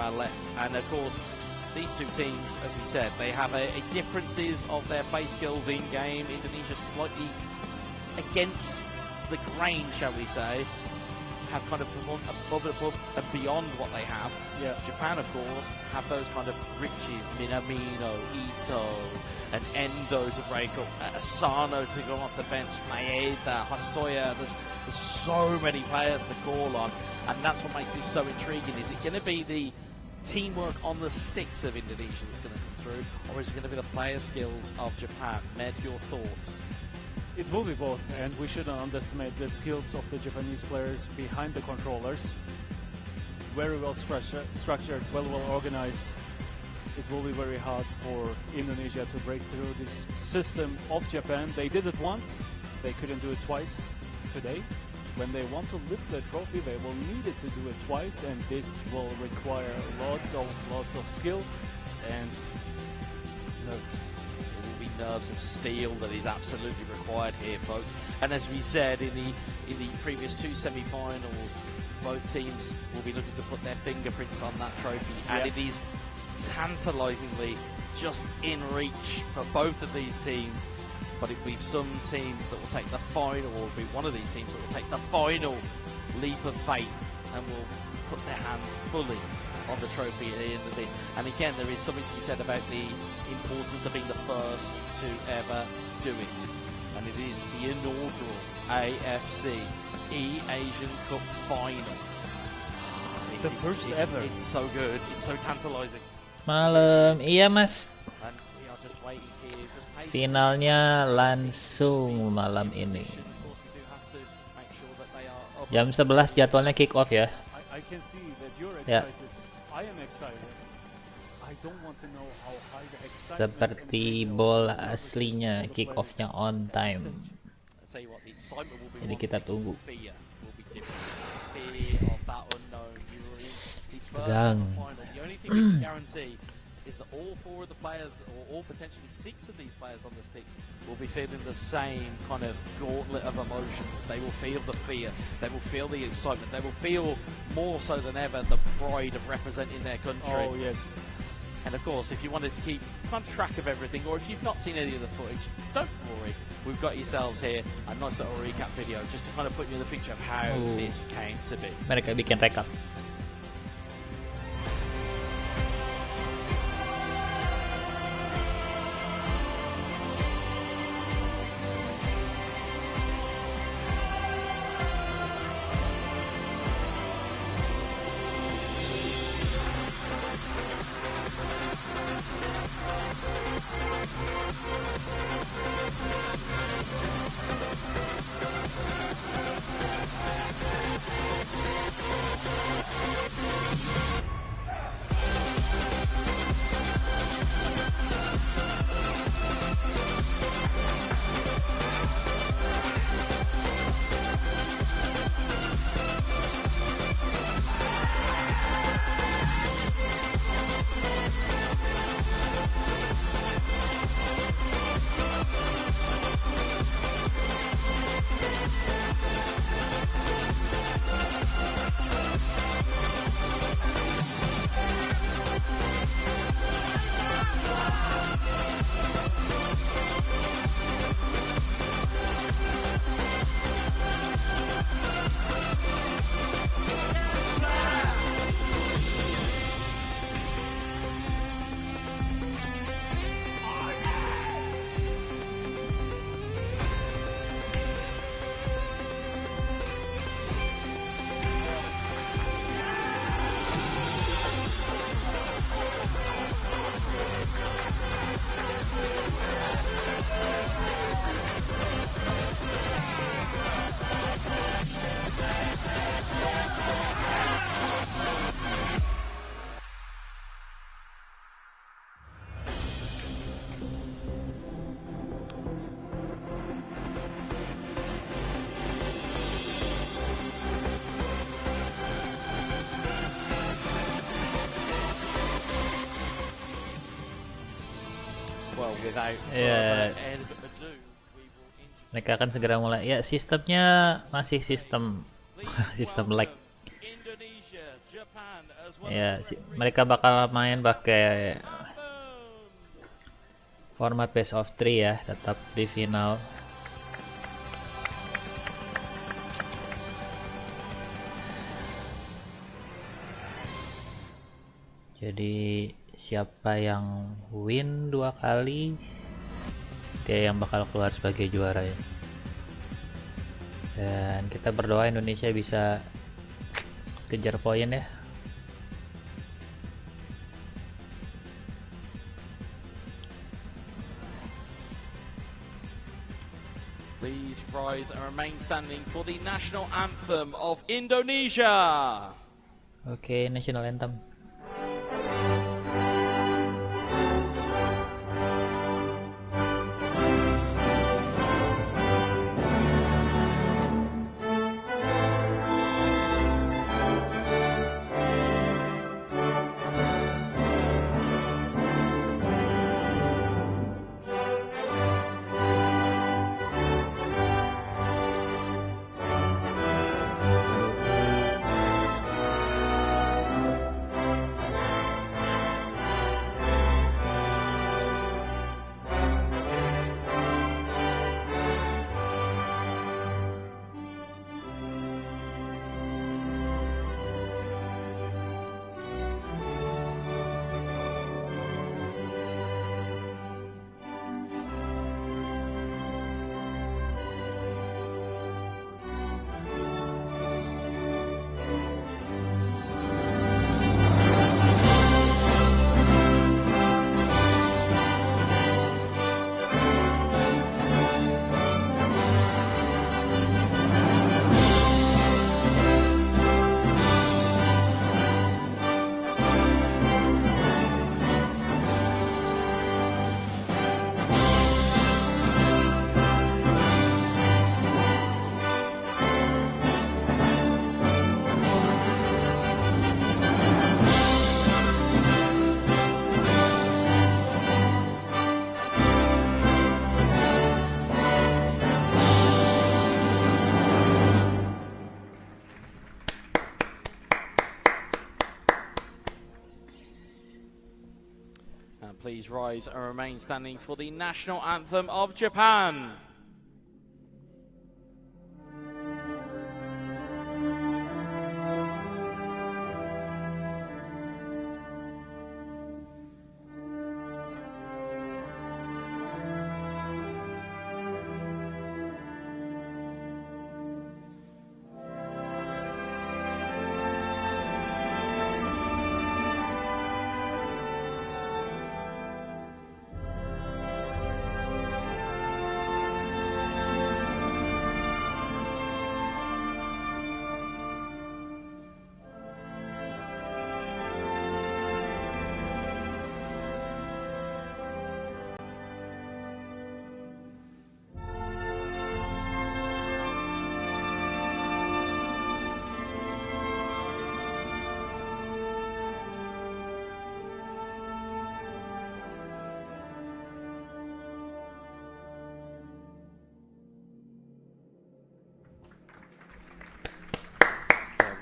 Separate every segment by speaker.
Speaker 1: our left. And of course, these two teams, as we said, they have a differences of their play skills in game. Indonesia slightly against the grain, shall we say, have kind of performed above and beyond what they have.
Speaker 2: Yeah.
Speaker 1: Japan, of course, have those kind of riches, Minamino, Ito, and Endo to break up, Asano to go off the bench, Maeda, Hasoya. There's so many players to call on, and that's what makes this so intriguing. Is it going to be the teamwork on the sticks of Indonesia that's going to come through, or is it going to be the player skills of Japan? Med, your thoughts?
Speaker 2: It will be both, and we shouldn't underestimate the skills of the Japanese players behind the controllers. Very well structured, well organized. It will be very hard for Indonesia to break through this system of Japan. They did it once, they couldn't do it twice today. When they want to lift the trophy, they will need it to do it twice, and this will require lots of skill and nerves.
Speaker 1: Nerves of steel that is absolutely required here, folks. And as we said in the previous two semi-finals, both teams will be looking to put their fingerprints on that trophy, and it is tantalizingly just in reach for both of these teams. But it will be some teams that will take the final, or it'll be one of these teams that will take the final leap of faith and will put their hands fully on the trophy at the end of this. And again, there is something to be said about the importance of being the first to ever do it. And it is the inaugural AFC eAsian Cup final.
Speaker 2: The first ever.
Speaker 1: It's so good. It's so tantalizing.
Speaker 3: Malam, iya mas.
Speaker 1: And we are just waiting here. Just
Speaker 3: Finalnya langsung malam ini. Jam 11 jadwalnya kick off ya.
Speaker 2: I can see that you're
Speaker 3: Ya.
Speaker 2: excited. I am excited. I don't want to know how high the excitement.
Speaker 3: Seperti bola aslinya, kick off-nya on time. Jadi kita tunggu. Tegang.
Speaker 1: Is that all four of the players, or all potentially six of these players on the sticks, will be feeling the same kind of gauntlet of emotions. They will feel the fear, they will feel the excitement, they will feel more so than ever the pride of representing their country.
Speaker 2: Oh yes.
Speaker 1: And of course, if you wanted to keep kind of track of everything, or if you've not seen any of the footage, don't worry. We've got yourselves here a nice little recap video just to kind of put you in the picture of how this came to be.
Speaker 3: Mereka bikin rekap. Mereka akan segera mulai. Ya, sistemnya masih sistem lag. Ya, mereka bakal main pakai format best of 3 ya, tetap di final. Jadi siapa yang win 2 kali, dia yang bakal keluar sebagai juara ya. Dan kita berdoa Indonesia bisa kejar poin ya.
Speaker 1: Please rise and remain standing for the national anthem of Indonesia.
Speaker 3: Oke, national anthem.
Speaker 1: Please rise and remain standing for the national anthem of Japan.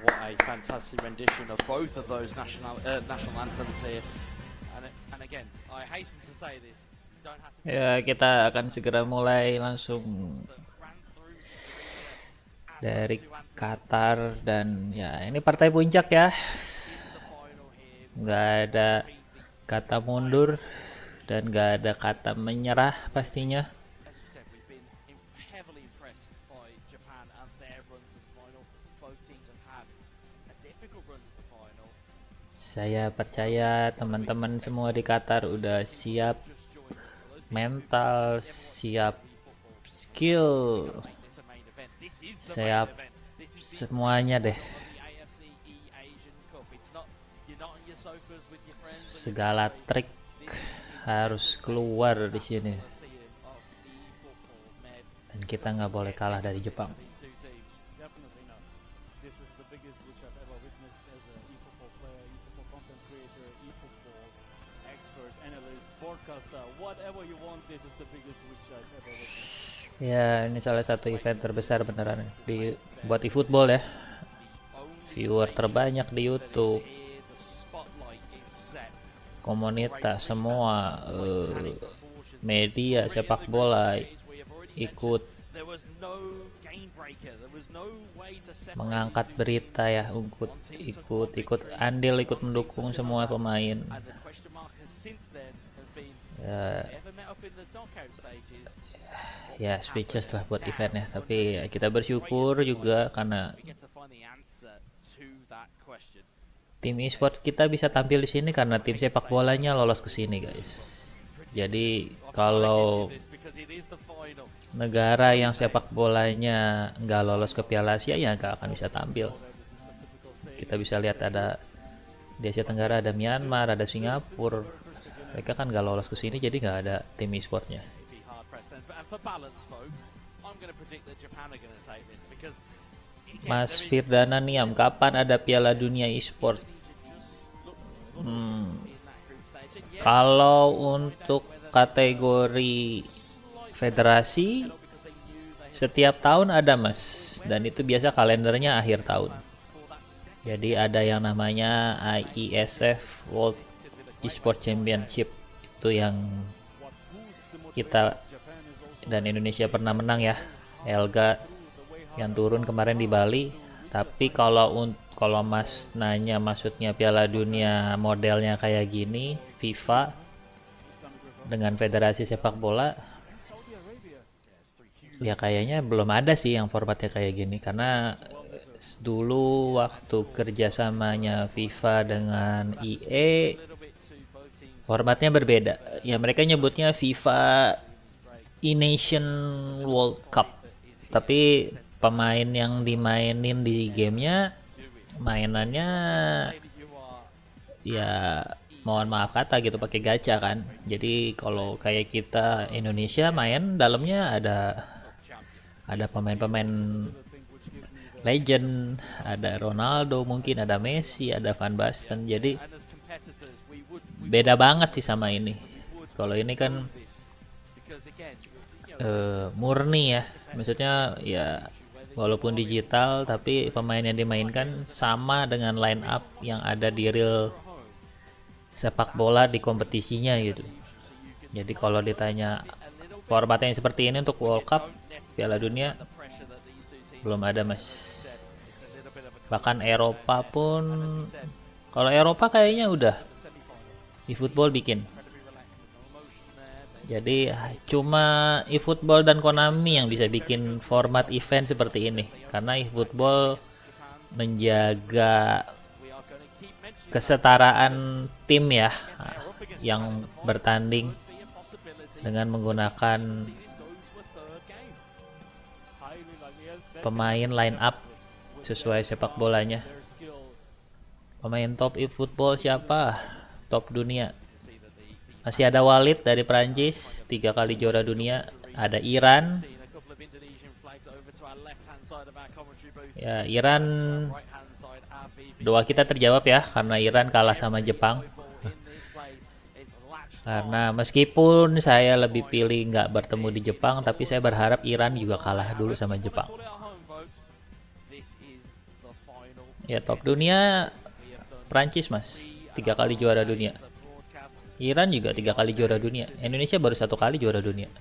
Speaker 1: What a fantastic rendition of both of those national anthems here. And again, I hasten to say this. You don't have to.
Speaker 3: Ya, kita akan segera mulai langsung dari Qatar, dan ya ini partai puncak ya. Nggak ada kata mundur dan nggak ada kata menyerah pastinya. Saya percaya teman-teman semua di Qatar udah siap mental, siap skill, siap semuanya deh. Segala trik harus keluar di sini. Dan kita nggak boleh kalah dari Jepang. Ya, ini salah satu event terbesar beneran buat eFootball ya. viewer terbanyak di YouTube, komunitas semua, media sepak bola ikut mengangkat berita ya, ikut andil, ikut mendukung semua pemain. Ya speechless lah buat eventnya, tapi kita bersyukur juga karena tim e-sport kita bisa tampil di sini karena tim sepak bolanya lolos ke sini, guys. Jadi kalau negara yang sepak bolanya nggak lolos ke Piala Asia ya nggak akan bisa tampil. Kita bisa lihat ada di Asia Tenggara ada Myanmar, ada Singapura. Mereka kan nggak lolos ke sini, jadi nggak ada tim e-sportnya. Mas Firdana Niam, kapan ada Piala Dunia e-sport? Kalau untuk kategori federasi setiap tahun ada, Mas, dan itu biasa kalendernya akhir tahun. Jadi ada yang namanya IESF World Esport Championship, itu yang kita dan Indonesia pernah menang ya, Elga yang turun kemarin di Bali. Tapi kalau Mas nanya maksudnya Piala Dunia modelnya kayak gini, FIFA dengan federasi sepak bola, ya kayaknya belum ada sih yang formatnya kayak gini, karena dulu waktu kerjasamanya FIFA dengan IE formatnya berbeda ya, mereka nyebutnya FIFA eAsian World Cup, tapi pemain yang dimainin di gamenya mainannya ya mohon maaf kata gitu pakai gacha kan. Jadi kalau kayak kita Indonesia main dalamnya ada pemain-pemain legend, ada Ronaldo, mungkin ada Messi, ada Van Basten. Jadi beda banget sih sama ini. Kalau ini kan murni ya, maksudnya ya walaupun digital tapi pemain yang dimainkan sama dengan line up yang ada di real sepak bola di kompetisinya gitu. Jadi kalau ditanya formatnya yang seperti ini untuk World Cup, Piala Dunia, belum ada, Mas. Bahkan Eropa pun, kalau Eropa kayaknya udah eFootball bikin. Jadi cuma eFootball dan Konami yang bisa bikin format event seperti ini, karena eFootball menjaga kesetaraan tim ya, yang bertanding dengan menggunakan pemain line up sesuai sepak bolanya. Pemain top eFootball siapa? Top dunia. Masih ada Walid dari Prancis, 3 kali juara dunia. Ada Iran. Ya, Iran, doa kita terjawab ya, karena Iran kalah sama Jepang. Karena meskipun saya lebih pilih nggak bertemu di Jepang, tapi saya berharap Iran juga kalah dulu sama Jepang. Ya, top dunia Prancis, Mas, 3 kali juara dunia. Iran juga 3 kali juara dunia. Indonesia baru 1 kali juara dunia.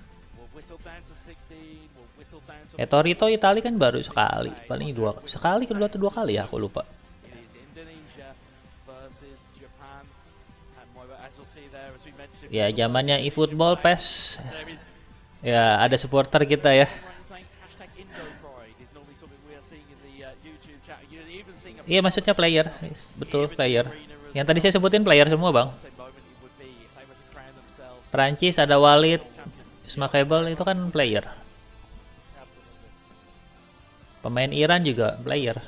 Speaker 3: Torito Italia kan baru sekali, paling sekali kedua atau 2 kali ya, aku lupa. Ya zamannya eFootball PES, ya ada supporter kita ya. Iya maksudnya player, betul player. Yang tadi saya sebutin player semua bang. Prancis ada Walid, Smakable itu kan player. Pemain Iran juga player.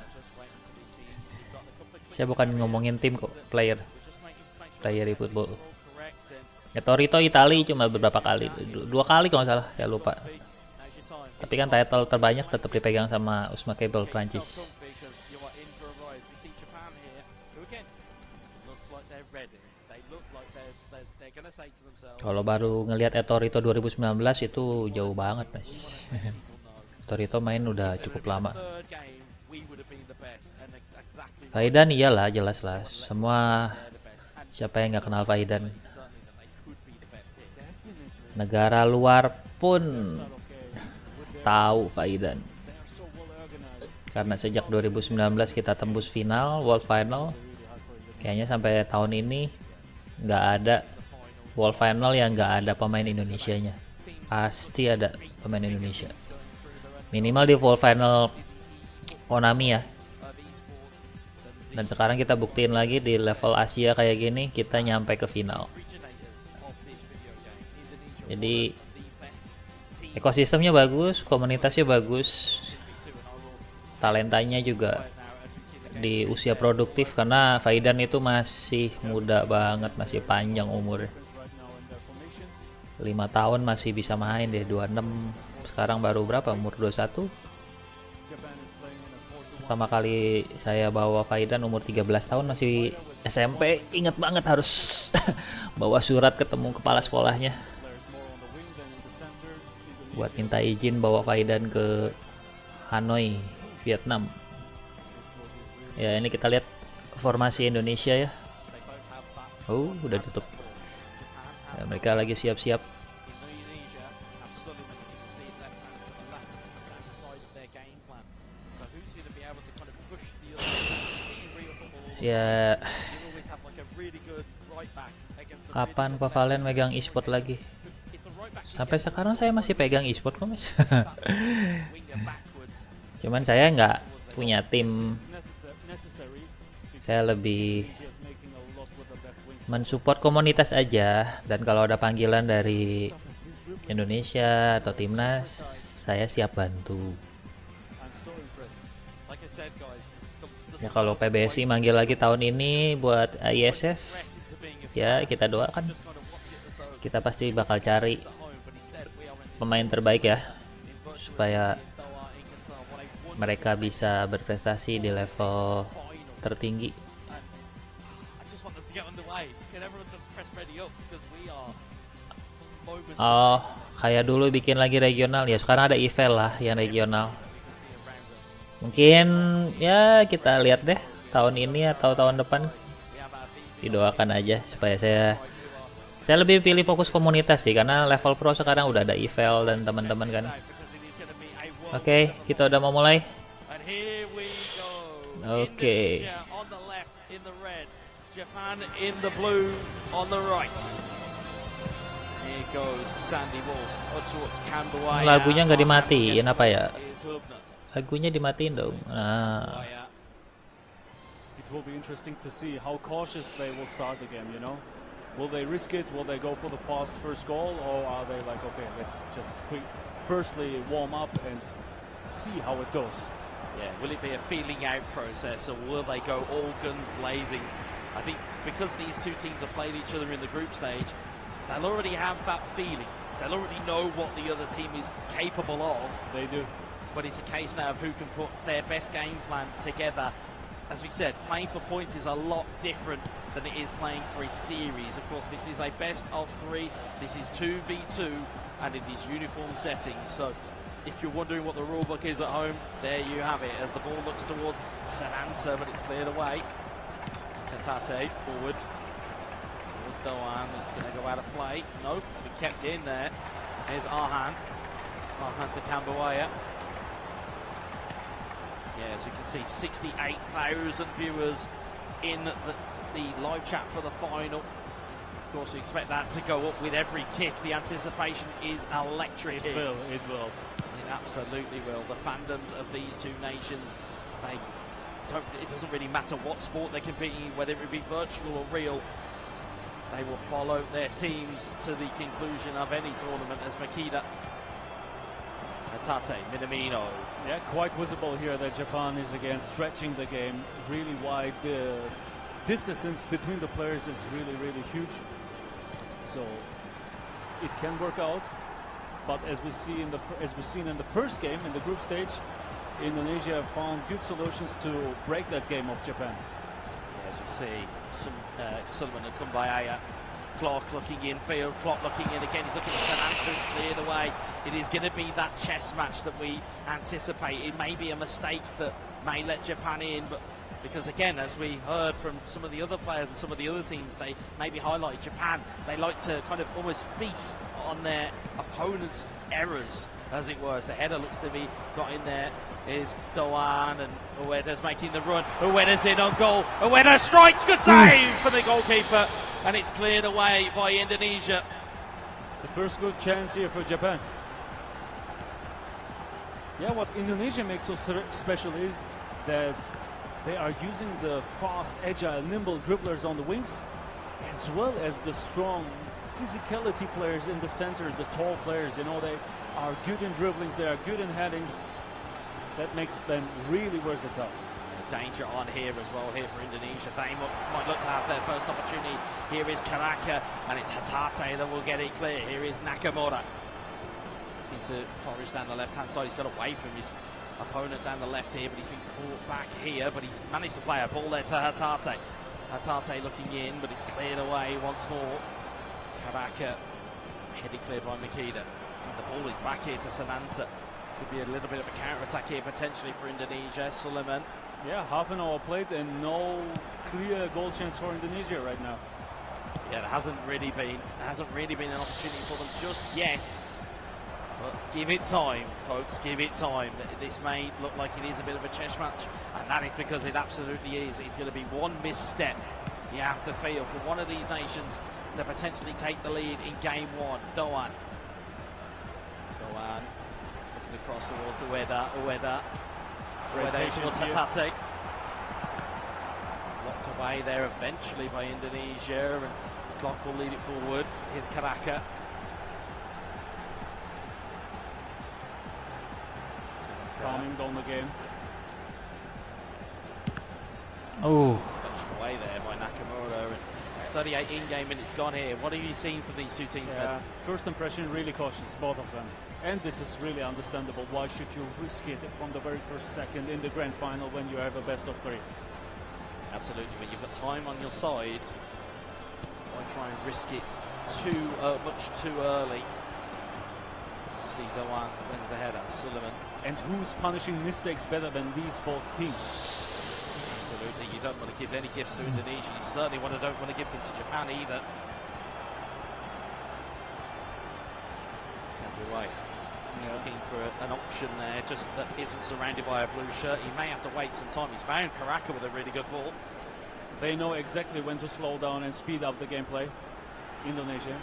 Speaker 3: Saya bukan ngomongin tim kok, player di football. Ya Torito Italia cuma beberapa kali, 2 kali kalau nggak salah, saya lupa. Tapi kan title terbanyak tetap dipegang sama Smakable Prancis. Kalau baru ngelihat Torito 2019 itu jauh banget, Mas. Torito main udah cukup lama. Faidan iyalah, jelas lah. Semua siapa yang nggak kenal Faidan. Negara luar pun tahu Faidan. Karena sejak 2019 kita tembus final, World Final. Kayaknya sampai tahun ini nggak ada World Final yang nggak ada pemain Indonesianya. Pasti ada pemain Indonesia. Minimal di World Final Konami ya. Dan sekarang kita buktiin lagi di level Asia kayak gini, kita nyampe ke final. Jadi ekosistemnya bagus, komunitasnya bagus, talentanya juga di usia produktif karena Faidan itu masih muda banget, masih panjang umur. 5 tahun masih bisa main deh, 26. Sekarang baru berapa? Umur 21. Pertama kali saya bawa Faidan umur 13 tahun, masih SMP. Ingat banget harus bawa surat ketemu kepala sekolahnya buat minta izin bawa Faidan ke Hanoi, Vietnam. Ya, ini kita lihat formasi Indonesia ya. Oh, udah tutup. Ya, mereka lagi siap-siap. Ya, kapan Pak Valen megang e-sport lagi? Sampai sekarang saya masih pegang e-sport kok, Mas. Cuman saya nggak punya tim. Saya lebih mensupport komunitas aja, dan kalau ada panggilan dari Indonesia atau timnas, saya siap bantu. Ya kalau PBSI manggil lagi tahun ini buat ISF, ya kita doakan. Kita pasti bakal cari pemain terbaik ya, supaya mereka bisa berprestasi di level tertinggi. Oh, kayak dulu bikin lagi regional ya, sekarang ada EFO lah yang regional. Mungkin ya kita lihat deh tahun ini atau tahun depan. Didoakan aja supaya saya lebih pilih fokus komunitas sih, karena level pro sekarang udah ada EFO dan teman-teman kan. Oke, kita udah mau mulai. Oke.
Speaker 1: Japan in the blue on the right. Here goes Sandy Walls.
Speaker 3: Lagunya nggak dimatiin apa ya? Lagunya dimatiin dong. Nah.
Speaker 2: It will be interesting to see how cautious they will start the game, you know. Will they risk it? Will they go for the fast first goal, or are they like, okay, let's just firstly warm up and see how it goes?
Speaker 1: Yeah, will it be a feeling out process, or will they go all guns blazing? I think because these two teams have played each other in the group stage, they'll already have that feeling. They'll already know what the other team is capable of.
Speaker 2: They do.
Speaker 1: But it's a case now of who can put their best game plan together. As we said, playing for points is a lot different than it is playing for a series. Of course, this is a best of 3. This is 2v2, and it is uniform settings. So if you're wondering what the rule book is at home, there you have it. As the ball looks towards Sananta, but it's cleared away. Setate forward. Towards Doan. It's going to go out of play. No, it's been kept in there. Here's Arhan. Arhan to Cambodia. Yeah, as you can see, 68,000 viewers in the live chat for the final. Of course, we expect that to go up with every kick. The anticipation is electric.
Speaker 2: It will. It
Speaker 1: absolutely will. The fandoms of these two nations, it doesn't really matter what sport they're competing in, whether it be virtual or real. They will follow their teams to the conclusion of any tournament as Makeda. Tate, Minamino.
Speaker 2: Yeah, quite visible here that Japan is again stretching the game really wide. The distance between the players is really, really huge. So it can work out. But as we've seen in the first game in the group stage, Indonesia found good solutions to break that game of Japan.
Speaker 1: Yeah, as you see, Sullivan and Kumbaya. Clark looking in field, Clark looking in again, he's looking at Sananta to clear the way. It is going to be that chess match that we anticipate. It may be a mistake that may let Japan in, but Because again, as we heard from some of the other players and some of the other teams, they maybe highlighted Japan. They like to kind of almost feast on their opponent's errors, as it were. As the header looks to be got in there is Doan, and Ueda's making the run. Ueda's in on goal. Ueda strikes, good save for the goalkeeper, and it's cleared away by Indonesia.
Speaker 2: The first good chance here for Japan. Yeah, what Indonesia makes so special is that they are using the fast, agile, nimble dribblers on the wings, as well as the strong physicality players in the center, the tall players. You know, they are good in dribblings, they are good in headings. That makes them really versatile.
Speaker 1: Danger on here as well, here for Indonesia. They might look to have their first opportunity. Here is Karaka, and it's Hatate that will get it clear. Here is Nakamura. Into Forrest down the left-hand side. He's got away from his opponent down the left here, but he's been caught back here, but he's managed to play a ball there to Hatate. Hatate looking in, but it's cleared away once more. Karaka headed clear by Makeda. And the ball is back here to Sananta. Could be a little bit of a counter-attack here potentially for Indonesia. Suleiman.
Speaker 2: Yeah, half an hour played and no clear goal chance for Indonesia right now.
Speaker 1: Yeah, there hasn't really been an opportunity for them just yet. But give it time, folks, give it time. This may look like it is a bit of a chess match, and that is because it absolutely is. It's going to be one misstep you have to feel for one of these nations to potentially take the lead in game one. Doan looking across towards Ueda towards Hatate. Locked away there eventually by Indonesia, and clock will lead it forward. Here's Karaka.
Speaker 2: Calming down the game.
Speaker 3: Oh,
Speaker 1: Touched away there by Nakamura, and 38 in-game minutes gone here. What have you seen from these two teams?
Speaker 2: Yeah, first impression, really cautious, both of them. And this is really understandable. Why should you risk it from the very first second in the grand final when you have a best of three?
Speaker 1: Absolutely, when you've got time on your side, why try and risk it much too early? As you see, Doan wins the header. Suleiman.
Speaker 2: And who's punishing mistakes better than these both teams?
Speaker 1: Absolutely, you don't want to give any gifts to Indonesia. You certainly don't want to give them to Japan either. Can't be right. He's looking for an option there, just that isn't surrounded by a blue shirt. He may have to wait some time. He's found Karaka with a really good ball.
Speaker 2: They know exactly when to slow down and speed up the gameplay. Indonesia.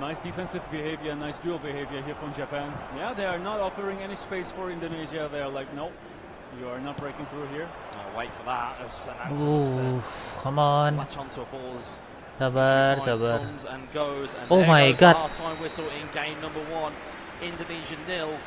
Speaker 2: Nice defensive behavior, nice dual behavior here from Japan. Yeah, they are not offering any space for Indonesia. They are like, nope, you are not breaking through here.
Speaker 1: Oh, wait for that.
Speaker 3: ooh, come on.
Speaker 1: Latch onto a ball as
Speaker 3: Sabar,
Speaker 1: time
Speaker 3: sabar.
Speaker 1: comes and goes, and
Speaker 3: Oh
Speaker 1: there
Speaker 3: my
Speaker 1: goes
Speaker 3: God.
Speaker 1: the half-time whistle in game number one. Indonesia 0,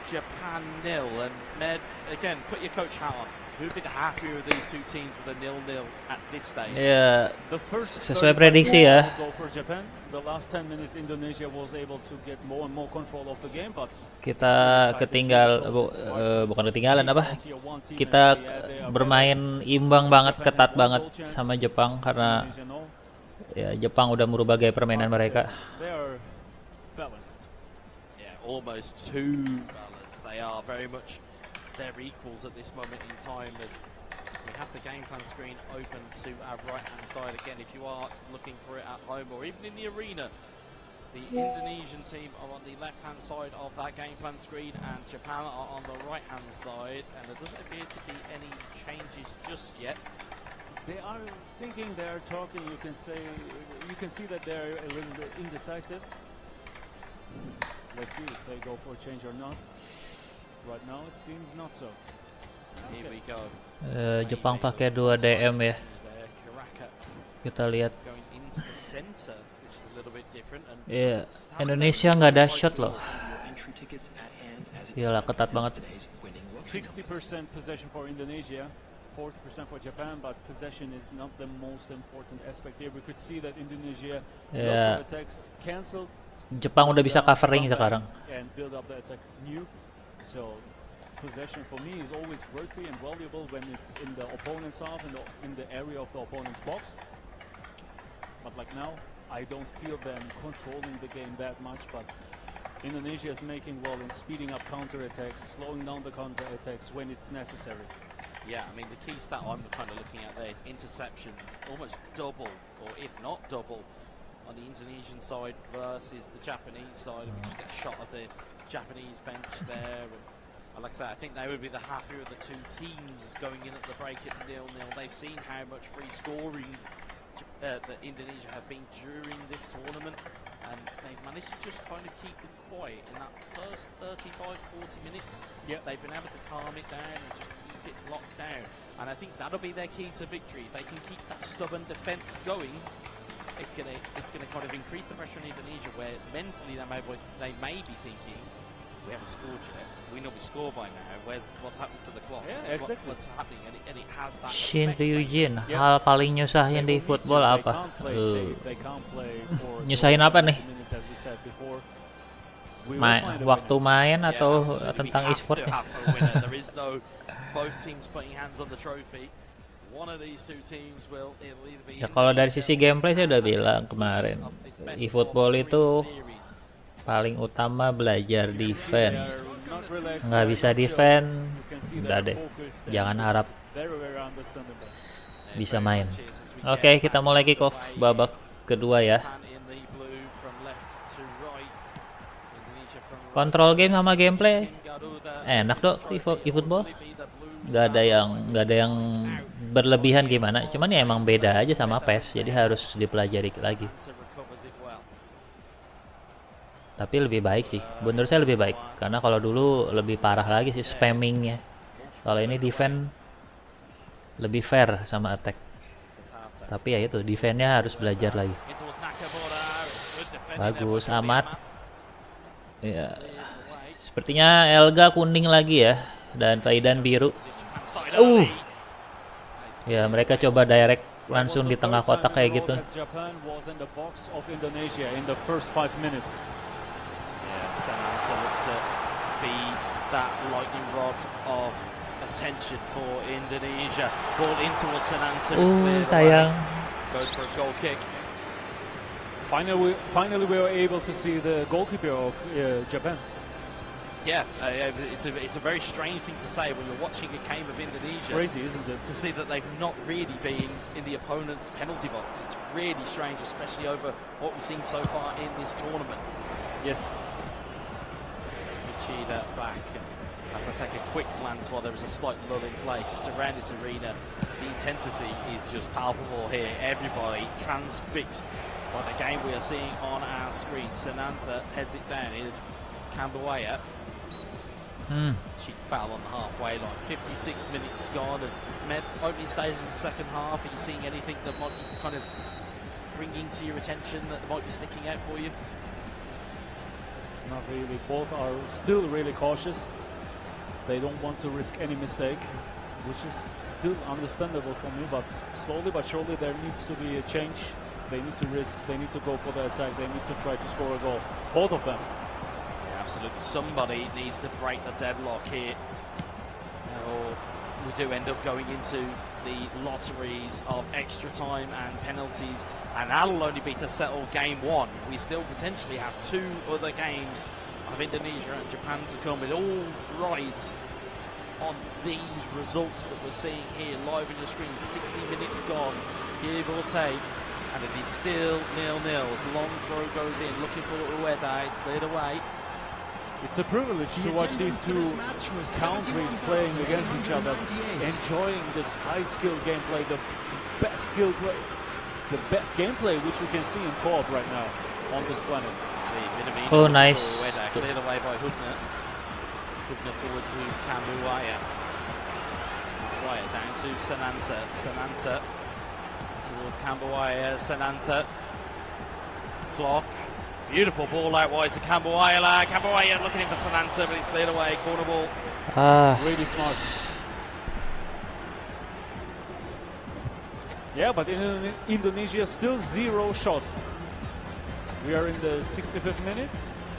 Speaker 1: Japan 0. And Med, again, put your coach hat on. Who'd be happy with these two teams with a 0-0 at this stage?
Speaker 3: Ya,
Speaker 2: The first
Speaker 3: sesuai
Speaker 2: 35
Speaker 3: prediksi ya.
Speaker 2: minutes go for Japan. The last 10 minutes Indonesia was able to get more and more control of the game, but
Speaker 3: Kita bukan ketinggalan apa? Kita bermain imbang banget, ketat banget sama Jepang karena
Speaker 2: Indonesia, no,
Speaker 3: ya Jepang udah merubah gaya permainan mereka.
Speaker 2: they are balanced.
Speaker 1: Yeah, almost too balanced. They are very much their equals at this moment in time, as we have the game plan screen open to our right hand side. Again, if you are looking for it at home or even in the arena, the Indonesian team are on the left hand side of that game plan screen and Japan are on the right hand side, and there doesn't appear to be any changes just yet.
Speaker 2: They are thinking, they are talking. You can see that they're a little bit indecisive. Let's see if they go for a change or not. Right now it seems not so.
Speaker 1: Here we go.
Speaker 3: Jepang pakai 2 DM ya. Kita lihat.
Speaker 1: Going into the center, which is a little bit different. And
Speaker 3: Ya, Indonesia nggak ada shot loh. Gila, ketat banget.
Speaker 2: 60% possession for Indonesia, 40% for Japan, but possession is not the most important aspect here. We could see that Indonesia
Speaker 3: Ya,
Speaker 2: lots of attacks cancelled
Speaker 3: Jepang udah bisa covering sekarang.
Speaker 2: and build up the attack new. So possession for me is always worthy and valuable when it's in the opponent's half, in the area of the opponent's box. But like now, I don't feel them controlling the game that much, but Indonesia is making well in speeding up counter-attacks, slowing down the counter-attacks when it's necessary.
Speaker 1: Yeah, I mean, the key stat I'm kind of looking at there is interceptions, almost double, or if not double, on the Indonesian side versus the Japanese side. We just get a shot of the Japanese bench there. And like I say, I think they would be the happier of the two teams going in at the break at 0-0. They've seen how much free scoring that Indonesia have been during this tournament, and they've managed to just kind of keep them quiet in that first 35-40 minutes.
Speaker 2: Yep.
Speaker 1: They've been able to calm it down and just keep it locked down, and I think that'll be their key to victory. If they can keep that stubborn defence going, it's gonna kind of increase the pressure on Indonesia, where mentally they may be thinking, we haven't scored yet. We know we score by now. What's happened to the clock?
Speaker 2: Yeah, exactly.
Speaker 1: What's happening? And it has that.
Speaker 3: Shin
Speaker 1: effect.
Speaker 3: Ryujin, hal paling nyusahin di football apa? Nyusahin apa nih? Waktu main atau tentang e-sportnya?
Speaker 1: There is no both teams putting hands on the trophy. One of these two teams will either be.
Speaker 3: Ya kalau dari sisi gameplay saya udah bilang kemarin, e-football itu paling utama belajar defense. Nggak bisa defense, udah deh, jangan harap bisa main. Oke, kita mulai kick off babak kedua ya. Control game sama gameplay enak dok e-football. Nggak ada yang berlebihan gimana. Cuman ya emang beda aja sama PES, jadi harus dipelajari lagi. Tapi lebih baik sih, menurut saya lebih baik, karena kalau dulu lebih parah lagi sih spammingnya. Kalau ini defense lebih fair sama attack. Tapi ya itu, defense-nya harus belajar lagi. Bagus amat. Ya, sepertinya Elga kuning lagi ya, dan Faidan biru. Ya mereka coba direct langsung di tengah kotak kayak gitu.
Speaker 1: Sananta looks to be that lightning rod of attention for Indonesia. Ball in towards Sananta.
Speaker 3: Sayang.
Speaker 1: Goes for a goal kick.
Speaker 2: Finally we were able to see the goalkeeper of Japan.
Speaker 1: Yeah, it's a very strange thing to say when you're watching a game of Indonesia.
Speaker 2: Crazy, isn't it?
Speaker 1: To see that they've not really been in the opponent's penalty box. It's really strange, especially over what we've seen so far in this tournament.
Speaker 2: Yes.
Speaker 1: Cheetah back. As I take a quick glance while there is a slight lull in play just around this arena, the intensity is just palpable here. Everybody transfixed by the game we are seeing on our screen. Sananta heads it down. Here's Cambodia. Cheap foul on the halfway line. 56 minutes gone, and opening stages of the second half. Are you seeing anything that might be kind of bringing to your attention that might be sticking out for you?
Speaker 2: Not really. Both are still really cautious. They don't want to risk any mistake, which is still understandable for me, but slowly but surely there needs to be a change. They need to risk, they need to go for the attack, they need to try to score a goal. Both of them.
Speaker 1: Yeah, absolutely. Somebody needs to break the deadlock here, or we do end up going into the lotteries of extra time and penalties, and that'll only be to settle game one. We still potentially have two other games of Indonesia and Japan to come. It all rides on these results that we're seeing here live on your screen. 60 minutes gone, give or take, and it is still 0-0. Long throw goes in, looking for Ueda. It's cleared away.
Speaker 2: It's a privilege to watch these two countries playing against each other, enjoying this high-skill gameplay, the best skill play, the best gameplay which we can see in co-op right now on this planet.
Speaker 3: Oh, nice.
Speaker 1: Cleared away by Hudner. Hudner forward to Kambuaya. Kambuaya down to Sananta. Sananta towards Kambuaya. Sananta. Clock. Beautiful ball out wide to Kambuaya. Kambuaya looking in for Sananta, but he's cleared away. Corner ball.
Speaker 2: Really smart. Yeah, but in Indonesia still 0 shots. We are in the 65th minute.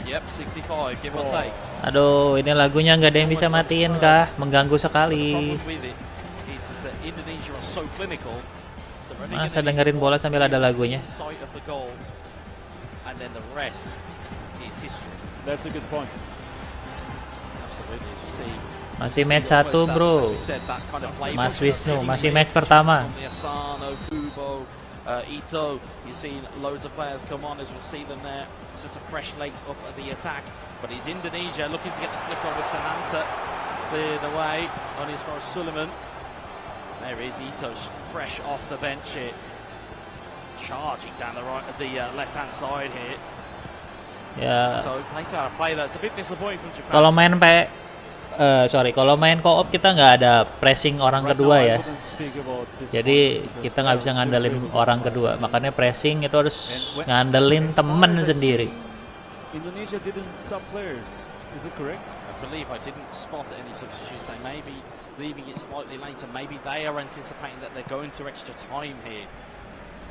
Speaker 1: Yep, 65, give or take.
Speaker 3: Aduh, ini lagunya nggak ada yang bisa matiin kah? Mengganggu sekali. Masa dengerin bola sambil ada lagunya?
Speaker 1: And then the rest is history.
Speaker 2: That's a good point.
Speaker 1: Absolutely, as you see,
Speaker 3: Masih match 1 bro, Mas Wisnu, masih match pertama.
Speaker 1: Asano, Kubo, Ito, you've seen loads of players come on as we'll see them there. It's just a fresh legs up at the attack, but it's Indonesia looking to get the flick on with Sananta. It's cleared away on as far as Suleiman. There is Ito, fresh off the bench here, charging down the left-hand side here.
Speaker 3: Ya.
Speaker 1: So plays out a play that's a bit disappointing from Japan.
Speaker 3: Kalau main kalau main co-op kita nggak ada pressing orang kedua ya. Jadi kita nggak bisa ngandelin orang kedua. Makanya pressing itu harus ngandelin temen sendiri.
Speaker 2: Indonesia didn't sub players. Is it correct?
Speaker 1: I believe I didn't spot any substitutes. They may be leaving it slightly later. Maybe they are anticipating that they're going to extra time here.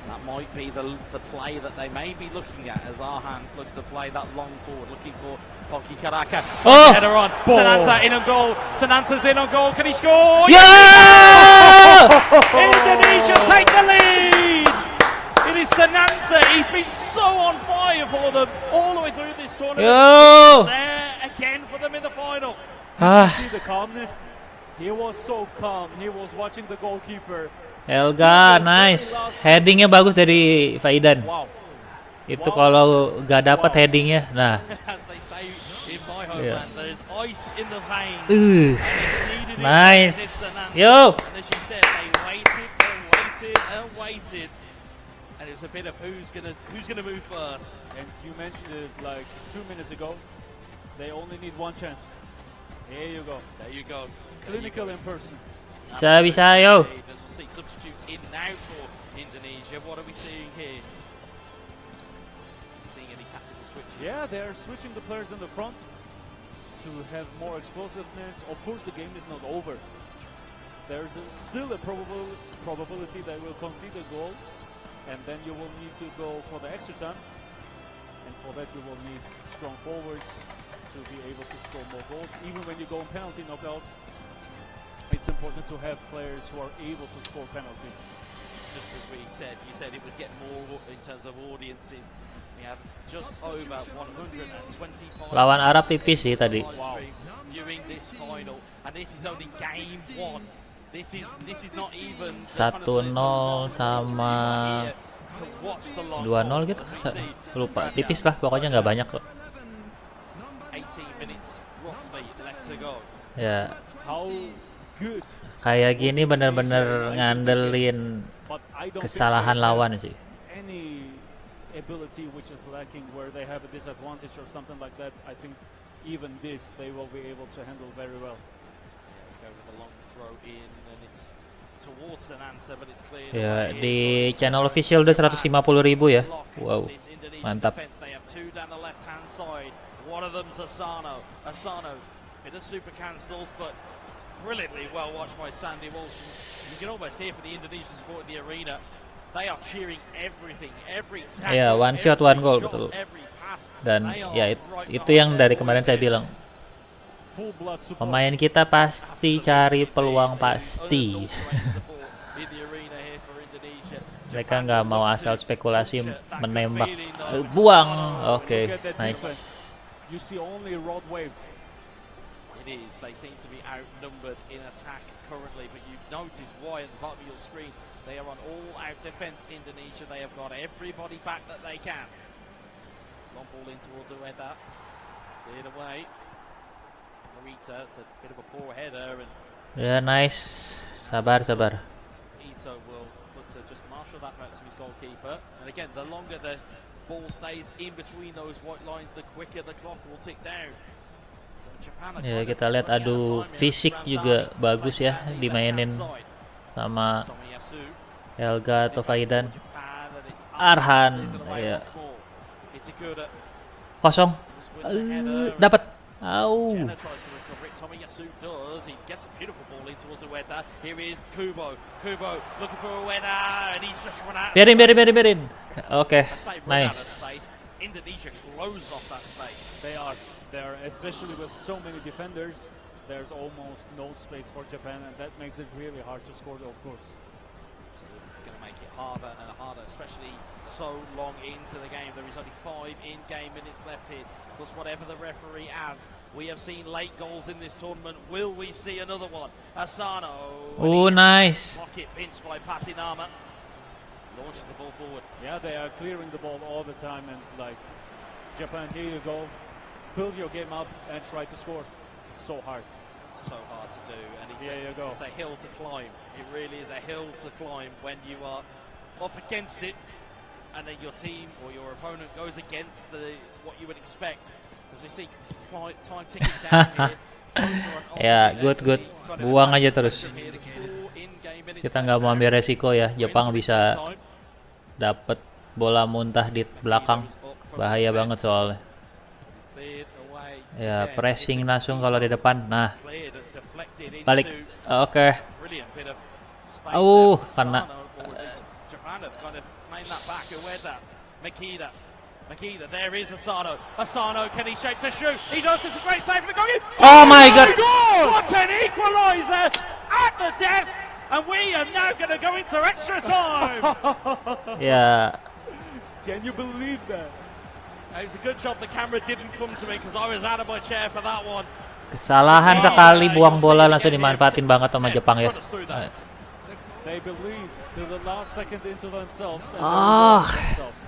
Speaker 1: That might be the play that they may be looking at as Arhan looks to play that long forward, looking for Hoki Karaka.
Speaker 3: Oh!
Speaker 1: Header on. Sananta in on goal. Sananta's in on goal. Can he score?
Speaker 3: Yeah!
Speaker 1: Indonesia take the lead. It is Sananta. He's been so on fire for them all the way through this tournament.
Speaker 3: Yo!
Speaker 1: There again for them in the final.
Speaker 2: See the calmness. He was so calm. He was watching the goalkeeper.
Speaker 3: Elga, nice. Headingnya bagus dari Faidan.
Speaker 1: Wow.
Speaker 3: Itu kalau gak dapat headingnya, nah.
Speaker 1: As they say in my homeland, there's ice in the veins.
Speaker 3: Nice. Yo.
Speaker 1: And as you said, they waited and waited and waited, and it's a bit of who's gonna move first.
Speaker 2: And you mentioned it like 2 minutes ago. They only need one chance. Here you go.
Speaker 1: There you go.
Speaker 2: Clinical in person.
Speaker 3: Bisa yo.
Speaker 1: We'll see substitutes in now for Indonesia. What are we seeing here? Seeing any tactical switches?
Speaker 2: Yeah, they're switching the players in the front to have more explosiveness. Of course, the game is not over. There's still a probability they will concede a goal, and then you will need to go for the extra time. And for that, you will need strong forwards to be able to score more goals. Even when you go on penalty knockouts, it's important to have players who are able to score penalties.
Speaker 1: Just as we said, you said it would get more in terms of audiences. We have just over 125.
Speaker 3: Lawan Arab tipis sih tadi.
Speaker 1: Viewing this final, and this is only game 1. This is not even
Speaker 3: 1-0 sama 2-0 gitu. Lupa, tipis lah pokoknya nggak banyak kok.
Speaker 1: 18 minutes roughly left to go.
Speaker 3: Ya.
Speaker 2: How good.
Speaker 3: Kayak gini bener-bener ngandelin kesalahan lawan sih.
Speaker 2: Any ability which is lacking where they have a disadvantage or something like that, I think even this they will be able to handle very well.
Speaker 1: Go with the long throw in, and it's towards an answer, but it's clear.
Speaker 3: Ya, di channel official udah 150.000 ya. Wow. Mantap.
Speaker 1: They have two down the left-hand side. One of them's Asano. Asano in the super cancels, but brilliantly well watched by Sandy Walsh. You can almost hear from the Indonesian support in the arena. They are cheering everything, every tackle,
Speaker 3: Ya, one shot, one goal, betul. Dan ya itu yang dari kemarin saya bilang. Pemain kita pasti cari peluang pasti. Mereka nggak mau asal spekulasi menembak, buang. Oke, nice.
Speaker 2: You see only road waves.
Speaker 1: It is. They seem to be outnumbered in attack currently, but you notice why at the bottom of your screen they are on all-out defense. Indonesia, they have got everybody back that they can. Long ball in towards Ueda. It's cleared away. Marita, it's a bit of a poor header, and
Speaker 3: Ya, nice. Sabar.
Speaker 1: Ito will look to just marshal that back to his goalkeeper. And again, the longer the ball stays in between those white lines, the quicker the clock will tick down.
Speaker 3: Ya, kita lihat adu fisik juga bagus ya dimainin sama Elga atau Faidan. Arhan ya. Kosong. Dapat. Au. Biarin. Oke, nice.
Speaker 1: Indonesia closed off that space.
Speaker 2: They are, especially with so many defenders, there's almost no space for Japan, and that makes it really hard to score, of course.
Speaker 1: It's going to make it harder and harder, especially so long into the game. There is only 5 in-game minutes left here. Plus, whatever the referee adds, we have seen late goals in this tournament. Will we see another one? Asano.
Speaker 3: Oh, nice.
Speaker 1: Pocket pinch by Patinama. Launches the ball forward.
Speaker 2: Yeah, they are clearing the ball all the time, and like Japan, here you go. Build your game up and try to score. So hard.
Speaker 1: So hard to do, and
Speaker 2: You go.
Speaker 1: It's a hill to climb. It really is a hill to climb when you are up against it, and then your team or your opponent goes against what you would expect. As we see time ticking down here.
Speaker 3: Ya, good. Buang aja terus. Kita nggak mau ambil resiko ya. Jepang bisa dapat bola muntah di belakang. Bahaya banget soalnya. Ya, pressing langsung kalau di depan. Nah, balik. Oke. Kena.
Speaker 1: Makita, there is Asano. Asano, can he shape to shoot? He does, it's a great save for the goal.
Speaker 3: Oh my god!
Speaker 1: What an equaliser at the death! And we are now going to go into extra time!
Speaker 3: Ya.
Speaker 2: Can you believe that?
Speaker 1: It was a good job the camera didn't come to me because I was out of my chair for that one.
Speaker 3: Kesalahan sekali, buang bola langsung dimanfaatin banget sama Jepang ya.
Speaker 2: They believed to the last second into themselves and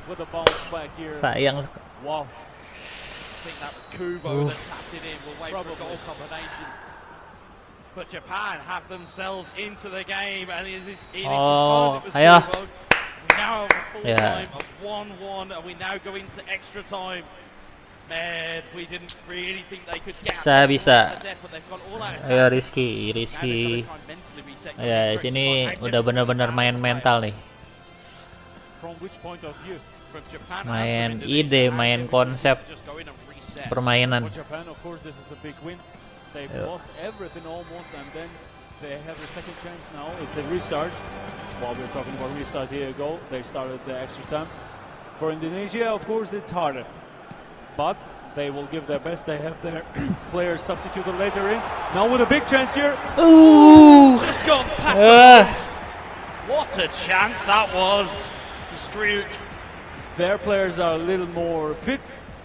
Speaker 2: with a bounce back here.
Speaker 3: Sayang.
Speaker 2: Wow.
Speaker 1: I think that was Kubo that tapped it in. We'll wait for a goal combination. But Japan have themselves into the game, and it is confirmed it was Kubo. We now have a full time of 1-1, and we now go into extra time. Man, we didn't really think they could get
Speaker 3: Bisa.
Speaker 1: but they've gone all out of
Speaker 3: Ayo Rizky. Ya, sini udah benar-benar main mental nih.
Speaker 2: From which point of view?
Speaker 3: Main ide, main konsep permainan.
Speaker 2: For Japan, of course, this is a big win. They've lost everything almost, and then they have a second chance now. It's a restart. While we're talking about restart, here you go. They started the extra time. For Indonesia, of course, it's harder. But they will give their best. They have their players substituted later in. Now with a big chance here.
Speaker 3: Ooh!
Speaker 1: Just gone past the post. What a chance that was. Struik.
Speaker 2: Their players are a little more fit.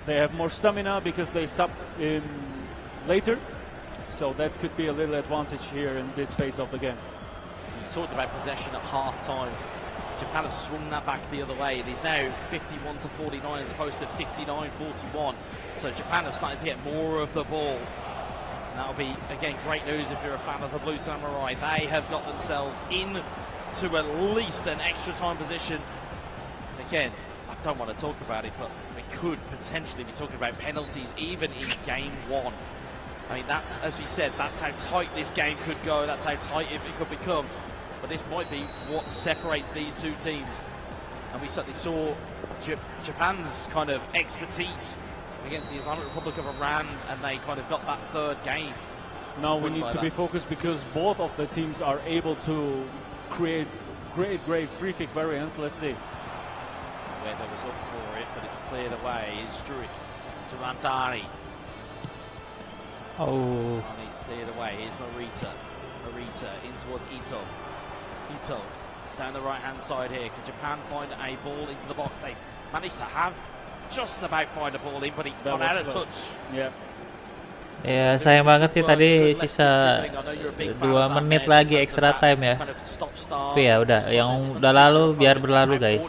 Speaker 2: They have more stamina because they sub in later. So that could be a little advantage here in this phase of the game.
Speaker 1: You talked about possession at half time. Japan has swung that back the other way. It is now 51-49 as opposed to 59-41. So Japan have started to get more of the ball. And that'll be, again, great news if you're a fan of the Blue Samurai. They have got themselves into at least an extra time position. And again, I don't want to talk about it, but we could potentially be talking about penalties even in game 1. I mean, that's, as we said, that's how tight this game could go. That's how tight it could become. But this might be what separates these two teams. And we certainly saw Japan's kind of expertise against the Islamic Republic of Iran, and they kind of got that third game.
Speaker 2: Now we need to be focused because both of the teams are able to create great free kick variants. Let's see.
Speaker 1: Weather was up for it, but it was cleared away. Is Struik. Durantari.
Speaker 3: Oh.
Speaker 1: It's cleared away. Here's Morita. Morita in towards Ito. Ito down the right-hand side here. Can Japan find a ball into the box? They managed to have just about find a ball in, but it's gone out of touch.
Speaker 2: Yeah.
Speaker 3: Ya, sayang banget sih tadi sisa 2 menit lagi extra time ya. Tapi ya udah, yang udah lalu biar berlalu guys.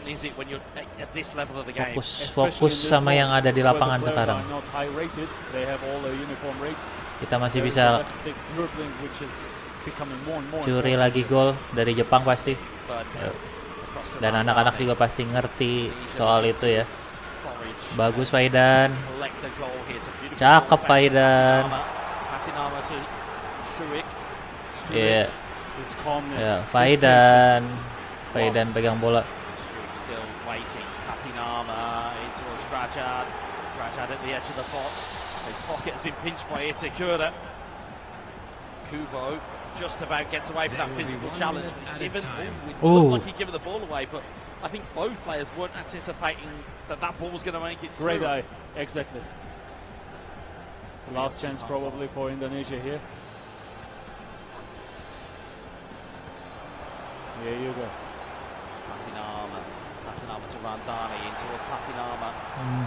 Speaker 3: Fokus sama yang ada di lapangan sekarang. Kita masih bisa curi lagi gol dari Jepang pasti. Dan anak-anak juga pasti ngerti soal itu ya. Bagus Faidan. Cakep Faidan. Iya. Ya, Faidan pegang bola.
Speaker 1: Kubo just about gets away from that physical challenge. He's given the ball away, but I think both players weren't anticipating that ball was going to make it through.
Speaker 2: Great eye, exactly. Last chance probably for Indonesia here. Here you go.
Speaker 1: Patinama. Patinama to Randani in towards Patinama.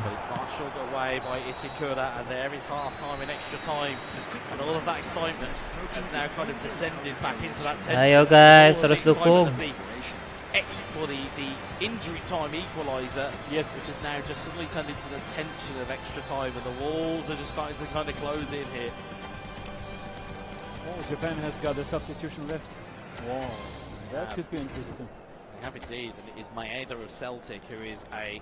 Speaker 1: But it's marshalled away by Itakura, and there is half time and extra time. And all of that excitement has now kind of descended back into that tension.
Speaker 3: Ayo guys,
Speaker 1: All of
Speaker 3: terus
Speaker 1: the excitement
Speaker 3: dukung.
Speaker 1: of the injury time equaliser,
Speaker 2: Yes.
Speaker 1: which has now just suddenly turned into the tension of extra time, and the walls are just starting to kind of close in here.
Speaker 2: Oh, Japan has got a substitution left. Wow, that could be interesting.
Speaker 1: They have indeed, and it is Maeda of Celtic, who is a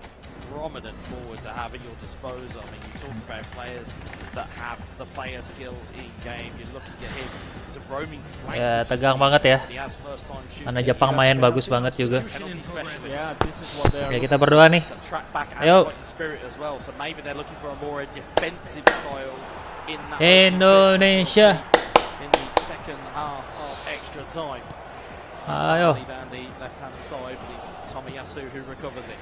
Speaker 1: prominent forward to have at your disposal. I mean, you talk about players that have the player skills in game. You're looking at him as a roaming flank.
Speaker 3: Ya, tegang banget ya.
Speaker 1: He has first time shooting.
Speaker 3: Mana Jepang main bagus banget juga.
Speaker 1: Penalty specialist.
Speaker 2: Yeah, this is what they are.
Speaker 3: Oke, kita berdoa nih.
Speaker 1: That track back and
Speaker 3: Ayo.
Speaker 1: fighting spirit as well. So maybe they're looking for a more defensive style in that
Speaker 3: Indonesia.
Speaker 1: in the second half of extra time.
Speaker 3: Ayo.
Speaker 1: Down the left-hand side, but it's Tomiyasu who recovers it.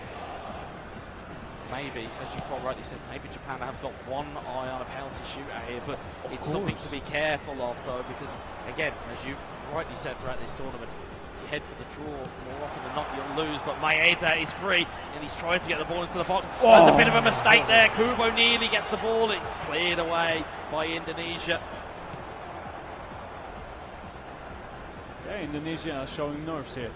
Speaker 1: Maybe, as you quite rightly said, maybe Japan have got one eye on a penalty shootout here, but it's something to be careful of, though, because, again, as you've rightly said throughout this tournament, if you head for the draw, more often than not, you'll lose, but Maeda is free, and he's trying to get the ball into the box. There's a bit of a mistake there. Kubo nearly gets the ball. It's cleared away by Indonesia.
Speaker 2: Yeah, Indonesia are showing nerves here.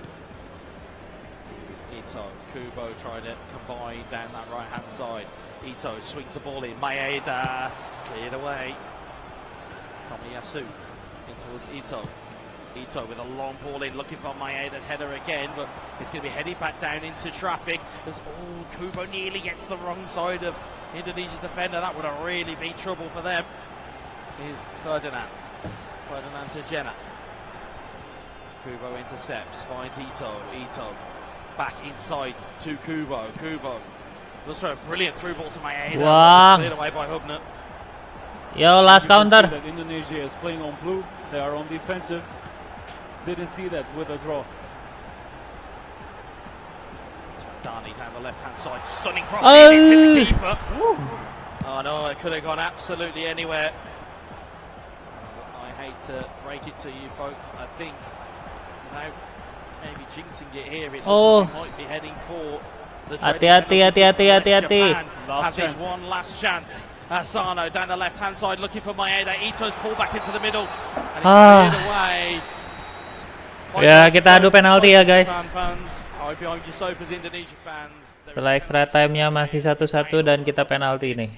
Speaker 1: Ito, Kubo trying to combine down that right-hand side. Ito swings the ball in. Maeda cleared away. Tomiyasu in towards Ito. Ito with a long ball in, looking for Maeda's header again, but it's going to be headed back down into traffic. As Kubo nearly gets the wrong side of Indonesia's defender. That would have really been trouble for them. Here's Ferdinand. Ferdinand to Jenna. Kubo intercepts, finds Ito. Ito back inside to Kubo. Kubo looks for a brilliant through ball to Maeda.
Speaker 3: Wang.
Speaker 1: Cleared away by Hubner.
Speaker 3: Yo, last
Speaker 2: You can see
Speaker 3: counter.
Speaker 2: that Indonesia is playing on blue. They are on defensive. Didn't see that with a draw.
Speaker 1: Dani down the left-hand side, stunning cross.
Speaker 3: Oh.
Speaker 1: It's hit the keeper. Oh no, it could have gone absolutely anywhere. I hate to break it to you folks. I think without maybe jinxing it here, it looks like we might be heading for the
Speaker 3: Hati-hati, hati-hati.
Speaker 1: Has this one last chance. Asano down the left-hand side looking for Maeda. Ito's pulled back into the middle. And it's cleared away.
Speaker 3: Ya, kita adu penalti ya guys.
Speaker 1: Fans, hide behind your sofas, Indonesia fans.
Speaker 3: Setelah extra time-nya masih 1-1 dan kita penalti nih.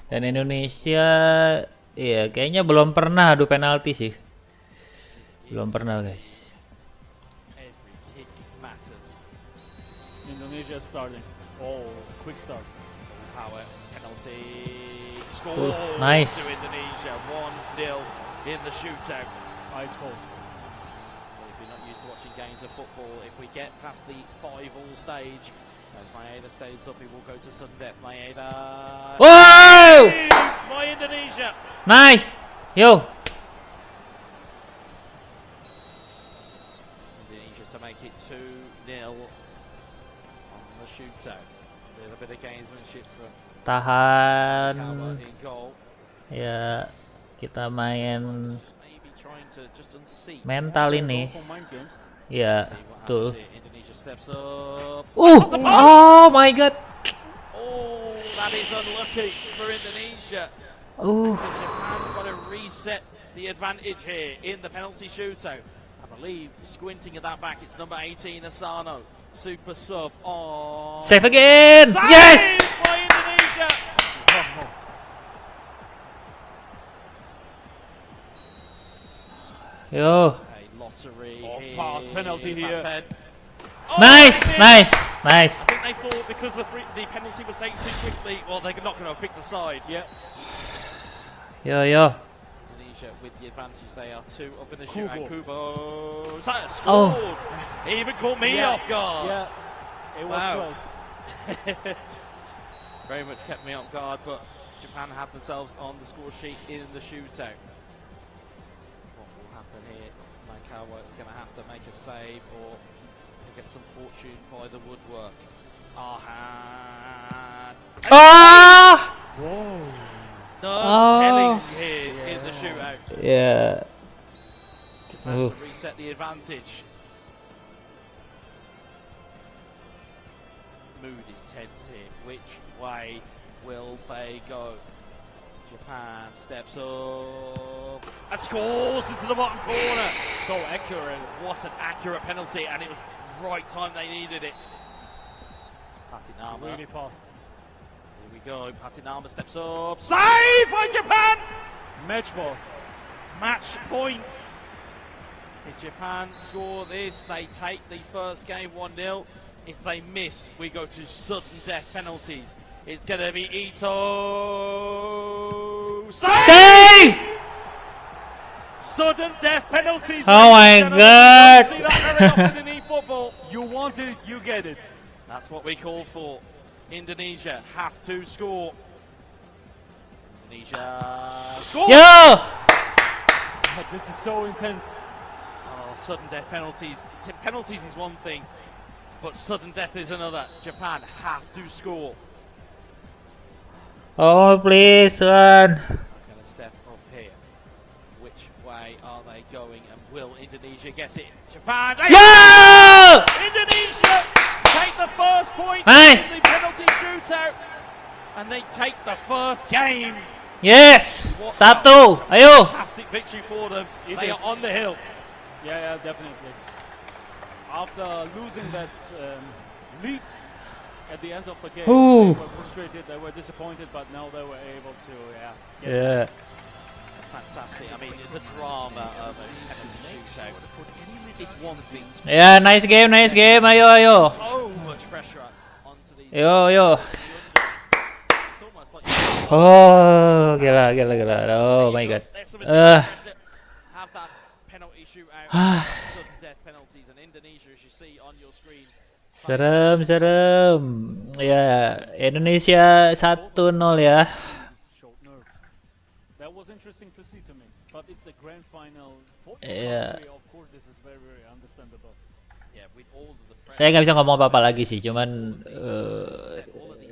Speaker 3: Dan Indonesia, iya kayaknya belum pernah adu penalti sih. Belum pernah guys.
Speaker 1: Every kick matters.
Speaker 2: Indonesia starting. Oh, quick start.
Speaker 1: Power penalty. Score
Speaker 3: nice.
Speaker 1: to Indonesia. 1-0 in the shootout.
Speaker 2: Ice cold.
Speaker 1: Well, if you're not used to watching games of football, if we get past the 5-all stage, as Maeda stays up, he will go to sudden death. Maeda.
Speaker 3: Wow!
Speaker 1: By Indonesia.
Speaker 3: Nice. Yo.
Speaker 1: Indonesia to make it 2-0 on the shootout. A little bit of gamesmanship from
Speaker 3: Tahan.
Speaker 1: Kawa in goal.
Speaker 3: Ya, kita main
Speaker 1: Just maybe trying to just unseat.
Speaker 3: mental ini.
Speaker 2: For mind games.
Speaker 3: Ya,
Speaker 1: See what
Speaker 3: tuh.
Speaker 1: happens here. Indonesia steps up.
Speaker 3: Oh my god.
Speaker 1: Oh, that is unlucky for Indonesia. Japan's got to reset the advantage here in the penalty shootout. I believe squinting at that back, it's number 18, Asano. Super sub on.
Speaker 3: Save again.
Speaker 1: Save
Speaker 3: Yes.
Speaker 1: by Indonesia.
Speaker 3: Yo.
Speaker 1: A lottery.
Speaker 2: Oh,
Speaker 1: here.
Speaker 2: fast penalty here.
Speaker 1: pen.
Speaker 3: Nice,
Speaker 1: that's it.
Speaker 3: nice, nice.
Speaker 1: I think they thought because the penalty was taken too quickly, well, they're not going to have picked the side.
Speaker 2: Yeah.
Speaker 3: Yo.
Speaker 1: Indonesia with the advantage, they are 2 up in the shootout. Kubo scored. He even caught me off guard.
Speaker 2: Yeah. It was
Speaker 1: Wow.
Speaker 2: close.
Speaker 1: Very much kept me off guard, but Japan have themselves on the score sheet in the shootout. What will happen here? Mankawa is going to have to make a save or get some fortune by the woodwork. It's Arhan.
Speaker 3: Ah!
Speaker 2: Whoa.
Speaker 1: No telling here in the shootout.
Speaker 3: Ya.
Speaker 1: Time to reset the advantage. mood is tense here. Which way will they go? Japan steps up and scores into the bottom corner.
Speaker 2: So accurate.
Speaker 1: What an accurate penalty, and it was the right time they needed it. It's Patinama.
Speaker 2: Really fast.
Speaker 1: Here we go. Patinama steps up. Save by Japan!
Speaker 2: Match ball.
Speaker 1: Match point. If Japan score this, they take the first game 1-0. If they miss, we go to sudden death penalties. It's going to be Ito.
Speaker 3: Save!
Speaker 1: Sudden death penalties.
Speaker 3: Oh my God!
Speaker 1: See that very often in eFootball.
Speaker 2: You want it, you get it.
Speaker 1: That's what we called for. Indonesia have to score. Indonesia score.
Speaker 3: Yo!
Speaker 2: But this is so intense.
Speaker 1: Oh, sudden death penalties. Penalties is one thing, but sudden death is another. Japan have to score.
Speaker 3: Oh please, Tuhan.
Speaker 1: Going to step up here. Which way are they going? And will Indonesia get it? Japan.
Speaker 3: Yo!
Speaker 1: Indonesia take the first point
Speaker 3: Nice.
Speaker 1: in the penalty shootout, and they take the first game.
Speaker 3: Yes! Satu! Ayo!
Speaker 1: Fantastic victory for them.
Speaker 2: It
Speaker 1: They
Speaker 2: is.
Speaker 1: are on the hill.
Speaker 2: Yeah, definitely. After losing that lead at the end of the game,
Speaker 3: Ooh.
Speaker 2: they were frustrated, they were disappointed, but now they were able to get
Speaker 3: Yeah.
Speaker 1: Fantastic. I mean, the drama of a penalty shootout. It's one thing.
Speaker 3: Ya, nice game. Ayo.
Speaker 1: So much pressure onto these.
Speaker 3: Yo.
Speaker 1: It's almost like
Speaker 3: Oh, gila. Oh my God.
Speaker 1: there's some additional pressure. Have that penalty shootout. Sudden death penalties, and Indonesia, as you see on your screen.
Speaker 3: Serem. Ya, Indonesia 1-0 ya.
Speaker 2: showed nerve. That was interesting to see to me, but it's a grand final. For the
Speaker 3: Yeah.
Speaker 2: country, of course, this is very, very understandable.
Speaker 1: Yeah, with all of the pressure.
Speaker 3: Saya nggak bisa ngomong apa-apa lagi sih, cuman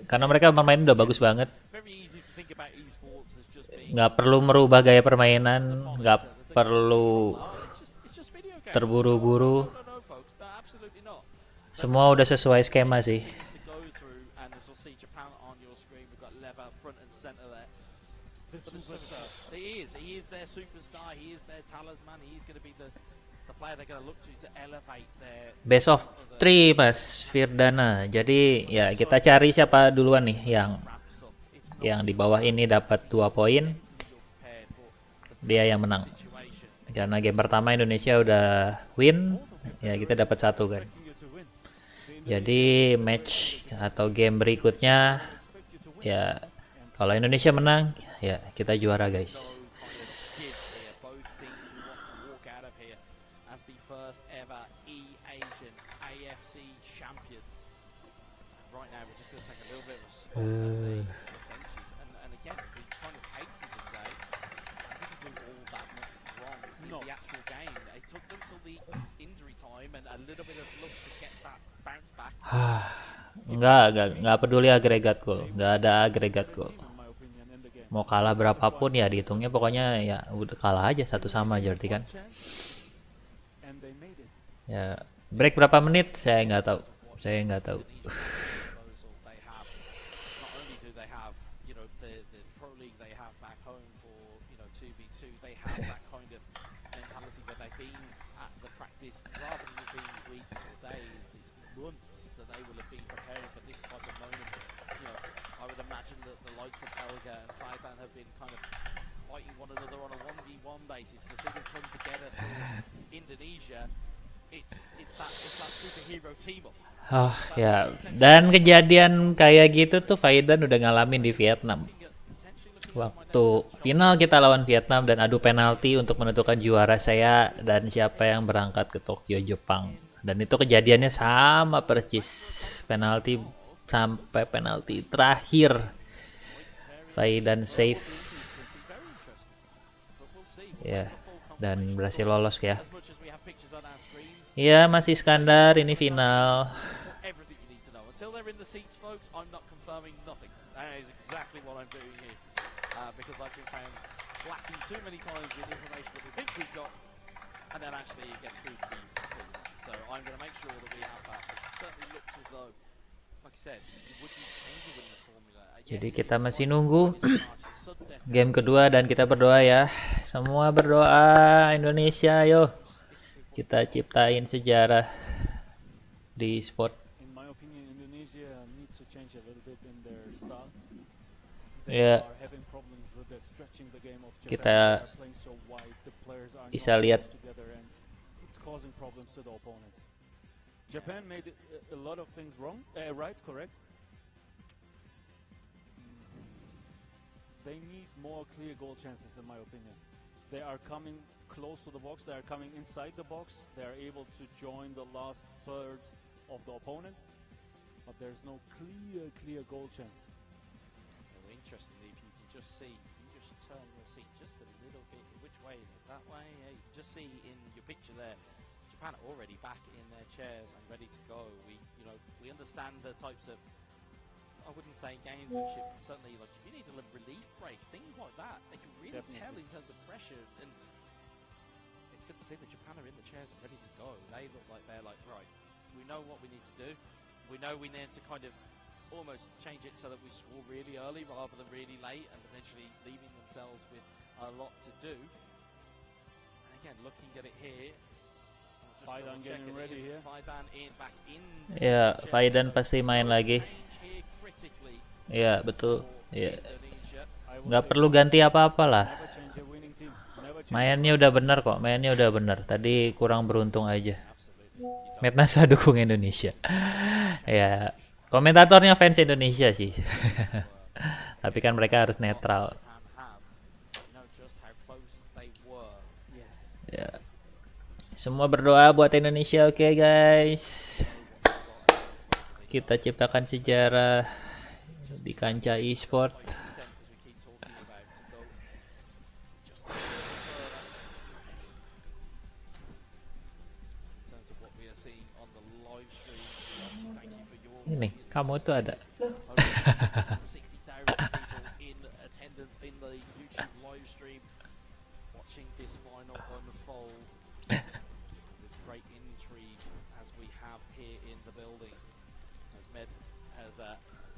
Speaker 3: karena mereka bermain udah bagus banget.
Speaker 1: Very easy to think about esports as just being.
Speaker 3: Nggak perlu merubah gaya permainan, nggak perlu
Speaker 1: It's just video games.
Speaker 3: terburu-buru.
Speaker 1: No, folks. No, absolutely not.
Speaker 3: Semua udah sesuai skema sih.
Speaker 1: Things to go through, and as you'll see Japan on your screen, we've got Leva front and center there.
Speaker 2: The superstar.
Speaker 1: He is their superstar. He is their talisman. He's going to be the player they're going to look to elevate their.
Speaker 3: Best of 3 Mas Firdana. Jadi ya kita cari siapa duluan nih
Speaker 1: Wraps up. It's not
Speaker 3: yang di bawah ini dapat 2 poin,
Speaker 1: you're prepared for the
Speaker 3: dia yang menang.
Speaker 1: situation.
Speaker 3: Karena game pertama Indonesia udah win, ya kita dapat 1 kan.
Speaker 2: You to win.
Speaker 3: Jadi match atau game berikutnya ya kalau Indonesia menang ya kita juara guys.
Speaker 1: Give here. Both teams who want to walk out of here as the first ever eAsian AFC champion. Right now, we're just going to take a little bit of a spot at the benches. And again, we kind of hasten to say, I didn't do all that much wrong in
Speaker 2: No.
Speaker 1: the actual game. It took them till the injury time and a little bit of luck to get that bounce back.
Speaker 3: Nggak peduli agregat gol, nggak ada agregat gol.
Speaker 2: In my opinion, in the game.
Speaker 3: Mau kalah berapapun ya dihitungnya pokoknya ya udah kalah aja 1-1 berarti kan.
Speaker 2: And they made it.
Speaker 3: Ya break berapa menit saya nggak tahu.
Speaker 1: Proposal they have. Not only do they have, the pro league they have back home for, 2v2, they have that kind of mentality where they've been at the practice rather than it being weeks or days, it's months that they will have been preparing for this type of moment. I would imagine that the likes of Elga and Faiban have been kind of fighting one another on a 1v1 basis to see them come together for Indonesia. It's that superhero team up.
Speaker 3: Oh ya, dan kejadian kayak gitu tuh Faidan udah ngalamin di Vietnam. Waktu final kita lawan Vietnam dan adu penalti untuk menentukan juara saya dan siapa yang berangkat ke Tokyo, Jepang. Dan itu kejadiannya sama persis. Penalti sampai penalti terakhir. Faidan save. Ya, dan berhasil lolos ya.
Speaker 1: As much as we have pictures on our screens,
Speaker 3: Iya, masih Iskandar, ini final.
Speaker 1: everything you need to know. Until they're in the seats, folks, I'm not confirming nothing. That is exactly what I'm doing here. Because I've been found lacking too many times with information that we think we've got, and then actually it gets proved to be full. So I'm going to make sure that we have that. It certainly looks as though, like
Speaker 3: Jadi kita masih nunggu game kedua dan kita berdoa ya. Semua berdoa Indonesia, yo. Kita ciptain sejarah di sport.
Speaker 2: In my opinion, Indonesia needs to change a little bit in their style.
Speaker 3: Ya,
Speaker 2: Are having problems with the stretching the game of Japan.
Speaker 3: kita
Speaker 2: They are playing so wide, the players are
Speaker 3: bisa
Speaker 2: not
Speaker 3: lihat
Speaker 2: close together and it's causing problems to the opponents. Japan made a lot of things wrong, right, correct? They need more clear goal chances, in my opinion. They are coming close to the box, they are coming inside the box, they are able to join the last third of the opponent, but there's no clear goal chance.
Speaker 1: Interestingly, if you can just see, you just turn your seat just a little bit. Which way is it? That way? Yeah, you just see in your picture there, Japan are already back in their chairs and ready to go. We understand the types of, I wouldn't say gamesmanship, but certainly like if you need a relief break, things like that, they can really tell in terms of pressure. And it's good to see that Japan are in the chairs and ready to go. They look like they're like, right, we know what we need to do. We know we need to kind of almost change it so that we score really early rather than really late and potentially leaving themselves with a lot to do. And again, looking at it here,
Speaker 2: Faidan getting ready here.
Speaker 1: Faidan back in.
Speaker 3: ya, Faidan pasti main lagi. Ya, betul. Ya. Nggak perlu ganti apa-apa lah.
Speaker 2: Never change a winning team. Never change.
Speaker 3: Mainnya udah bener kok, mainnya udah bener. Tadi kurang beruntung aja. Mednasa dukung Indonesia. Ya, komentatornya fans Indonesia sih. Tapi kan mereka harus netral. Ya. Semua berdoa buat Indonesia, oke guys. Kita ciptakan sejarah di kancah e-sport. Ini, kamu tuh ada.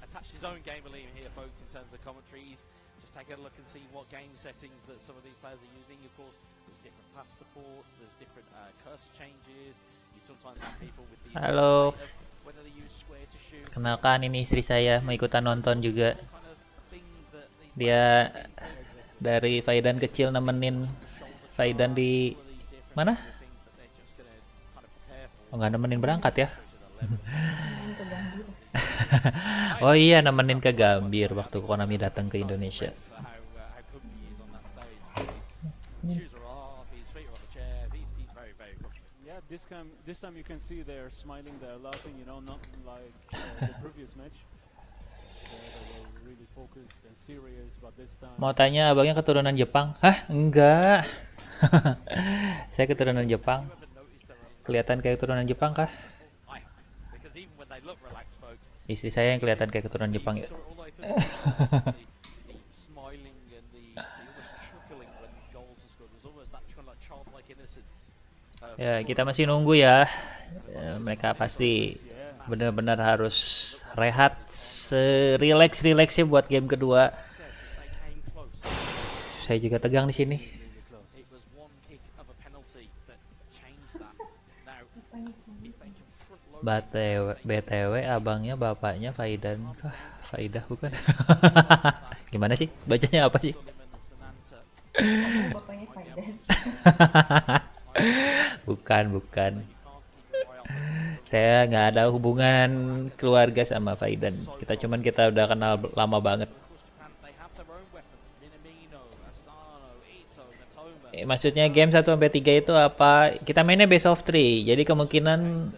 Speaker 1: Attached his own game elite here, folks, in terms of commentaries. Just take a look and see what game settings that some of these players are using. Of course, there's different pass supports, there's different cursor changes. You sometimes have people with the
Speaker 3: Halo.
Speaker 1: whether they use square to shoot.
Speaker 3: Kenalkan, ini istri saya mau ikutan nonton juga. Dia dari Faidan kecil nemenin Faidan di mana? Oh, nggak nemenin berangkat ya? Oh iya, nemenin ke Gambir waktu Konami datang ke Indonesia.
Speaker 2: Yeah, this time you can see they're smiling, they're laughing, you know, not like the previous match. They were really focused and serious, but this time.
Speaker 3: Mau tanya, abangnya keturunan Jepang? Hah? Enggak. Saya keturunan Jepang. Kelihatan kayak keturunan Jepang kah? Istri saya yang kelihatan kayak keturunan Jepang ya. Ya, kita masih nunggu ya. Mereka pasti benar-benar harus rehat serileks-rileksnya buat game kedua. Saya juga tegang di sini. BTW abangnya bapaknya Faidan. Faidah bukan? Gimana sih? Bacanya apa sih?
Speaker 4: Bapaknya Faidan.
Speaker 3: Bukan. Saya nggak ada hubungan keluarga sama Faidan. Kita udah kenal lama banget. Maksudnya game 1 sampai 3 itu apa? Kita mainnya best of 3. Jadi kemungkinan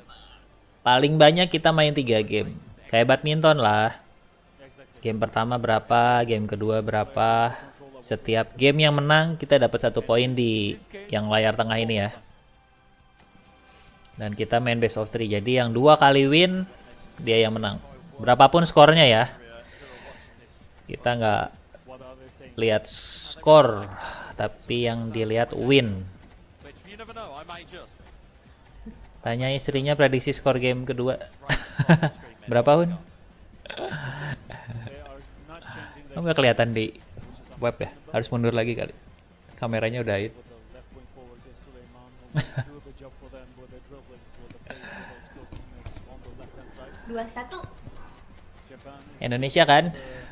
Speaker 3: paling banyak kita main 3 game. Kayak badminton lah. Game pertama berapa, game kedua berapa. Setiap game yang menang kita dapat 1 poin di yang layar tengah ini ya. Dan kita main best of 3. Jadi yang 2 kali win dia yang menang. Berapapun skornya ya. Kita nggak lihat skor, tapi yang dilihat win. Tanya istrinya prediksi skor game kedua. Berapa, Hun?
Speaker 2: They are not changing their
Speaker 3: Nggak kelihatan di web ya? Harus mundur lagi kali. Kameranya udah hit.
Speaker 2: with the left wing forward is Suleiman, who will do a good job for them with the dribblings, with the pace, with those explosiveness on the left hand side.
Speaker 4: 2-1.
Speaker 2: Japan is
Speaker 3: Indonesia kan?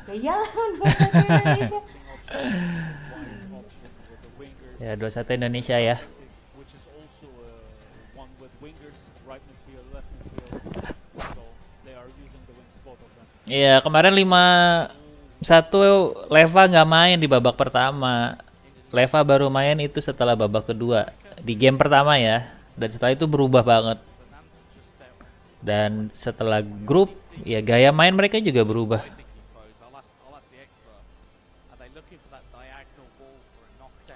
Speaker 4: Ya iyalah 2-1 Indonesia.
Speaker 2: wide option with the wingers,
Speaker 3: Ya 2-1 Indonesia ya.
Speaker 2: which is also one with wingers, right midfield, left midfield. So they are using the wings, both of them.
Speaker 3: Iya kemarin 5-1 Leva nggak main di babak pertama. Leva baru main itu setelah babak kedua di game pertama ya. Dan setelah itu berubah banget. Dan setelah grup ya gaya main mereka juga berubah.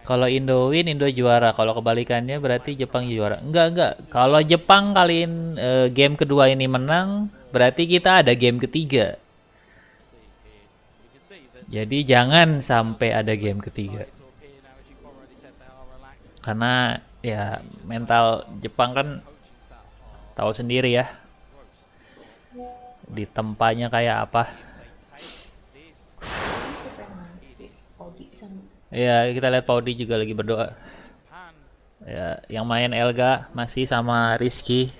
Speaker 3: Kalau Indo win, Indo juara. Kalau kebalikannya berarti Jepang juara. Enggak. Kalau Jepang kaliin game kedua ini menang, berarti kita ada game ketiga. Jadi jangan sampai ada game ketiga. Karena ya mental Jepang kan tahu sendiri ya. Di tempatnya kayak apa. Ya kita lihat Paudi juga lagi berdoa. Ya yang main Elga masih sama Rizky.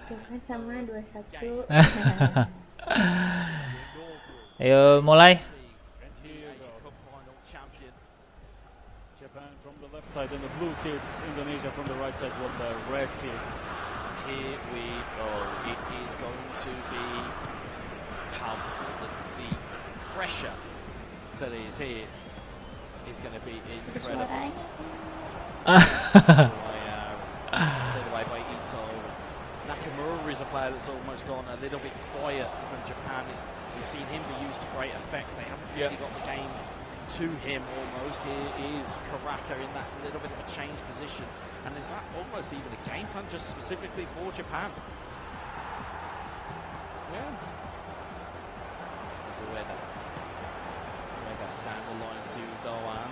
Speaker 4: Jangan sama 2-1.
Speaker 3: Ayo mulai.
Speaker 2: Japan from the left side and the blue kids, Indonesia from the right side with the red kids.
Speaker 1: Here we go. It is going to be palpable. The pressure that is here is going to be incredible. Split away by Ito. Nakamura is a player that's almost gone a little bit quiet from Japan. We've seen him be used to great effect. They haven't really got the game to him almost. Here is Karaka in that little bit of a changed position. And is that almost even a game plan just specifically for Japan?
Speaker 2: Yeah.
Speaker 1: There's a weather down the line to Doan.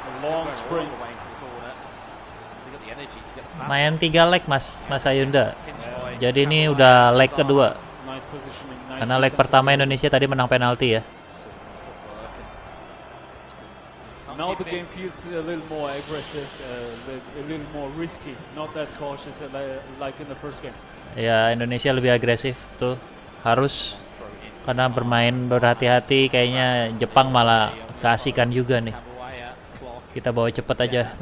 Speaker 2: A long sprint.
Speaker 1: All the way into the corner. Has he got the energy to get the pass?
Speaker 3: Main 3 leg Mas Ayunda.
Speaker 1: Pinch by
Speaker 3: Jadi ini udah leg kedua.
Speaker 2: Nice positioning. Nice
Speaker 3: Karena leg pertama Indonesia tadi menang penalti ya.
Speaker 2: Now the game feels a little more aggressive, a little more risky, not that cautious like in the first game.
Speaker 3: Ya Indonesia lebih agresif tuh. Harus karena bermain berhati-hati kayaknya Jepang malah keasikan juga nih. Kita bawa cepet aja.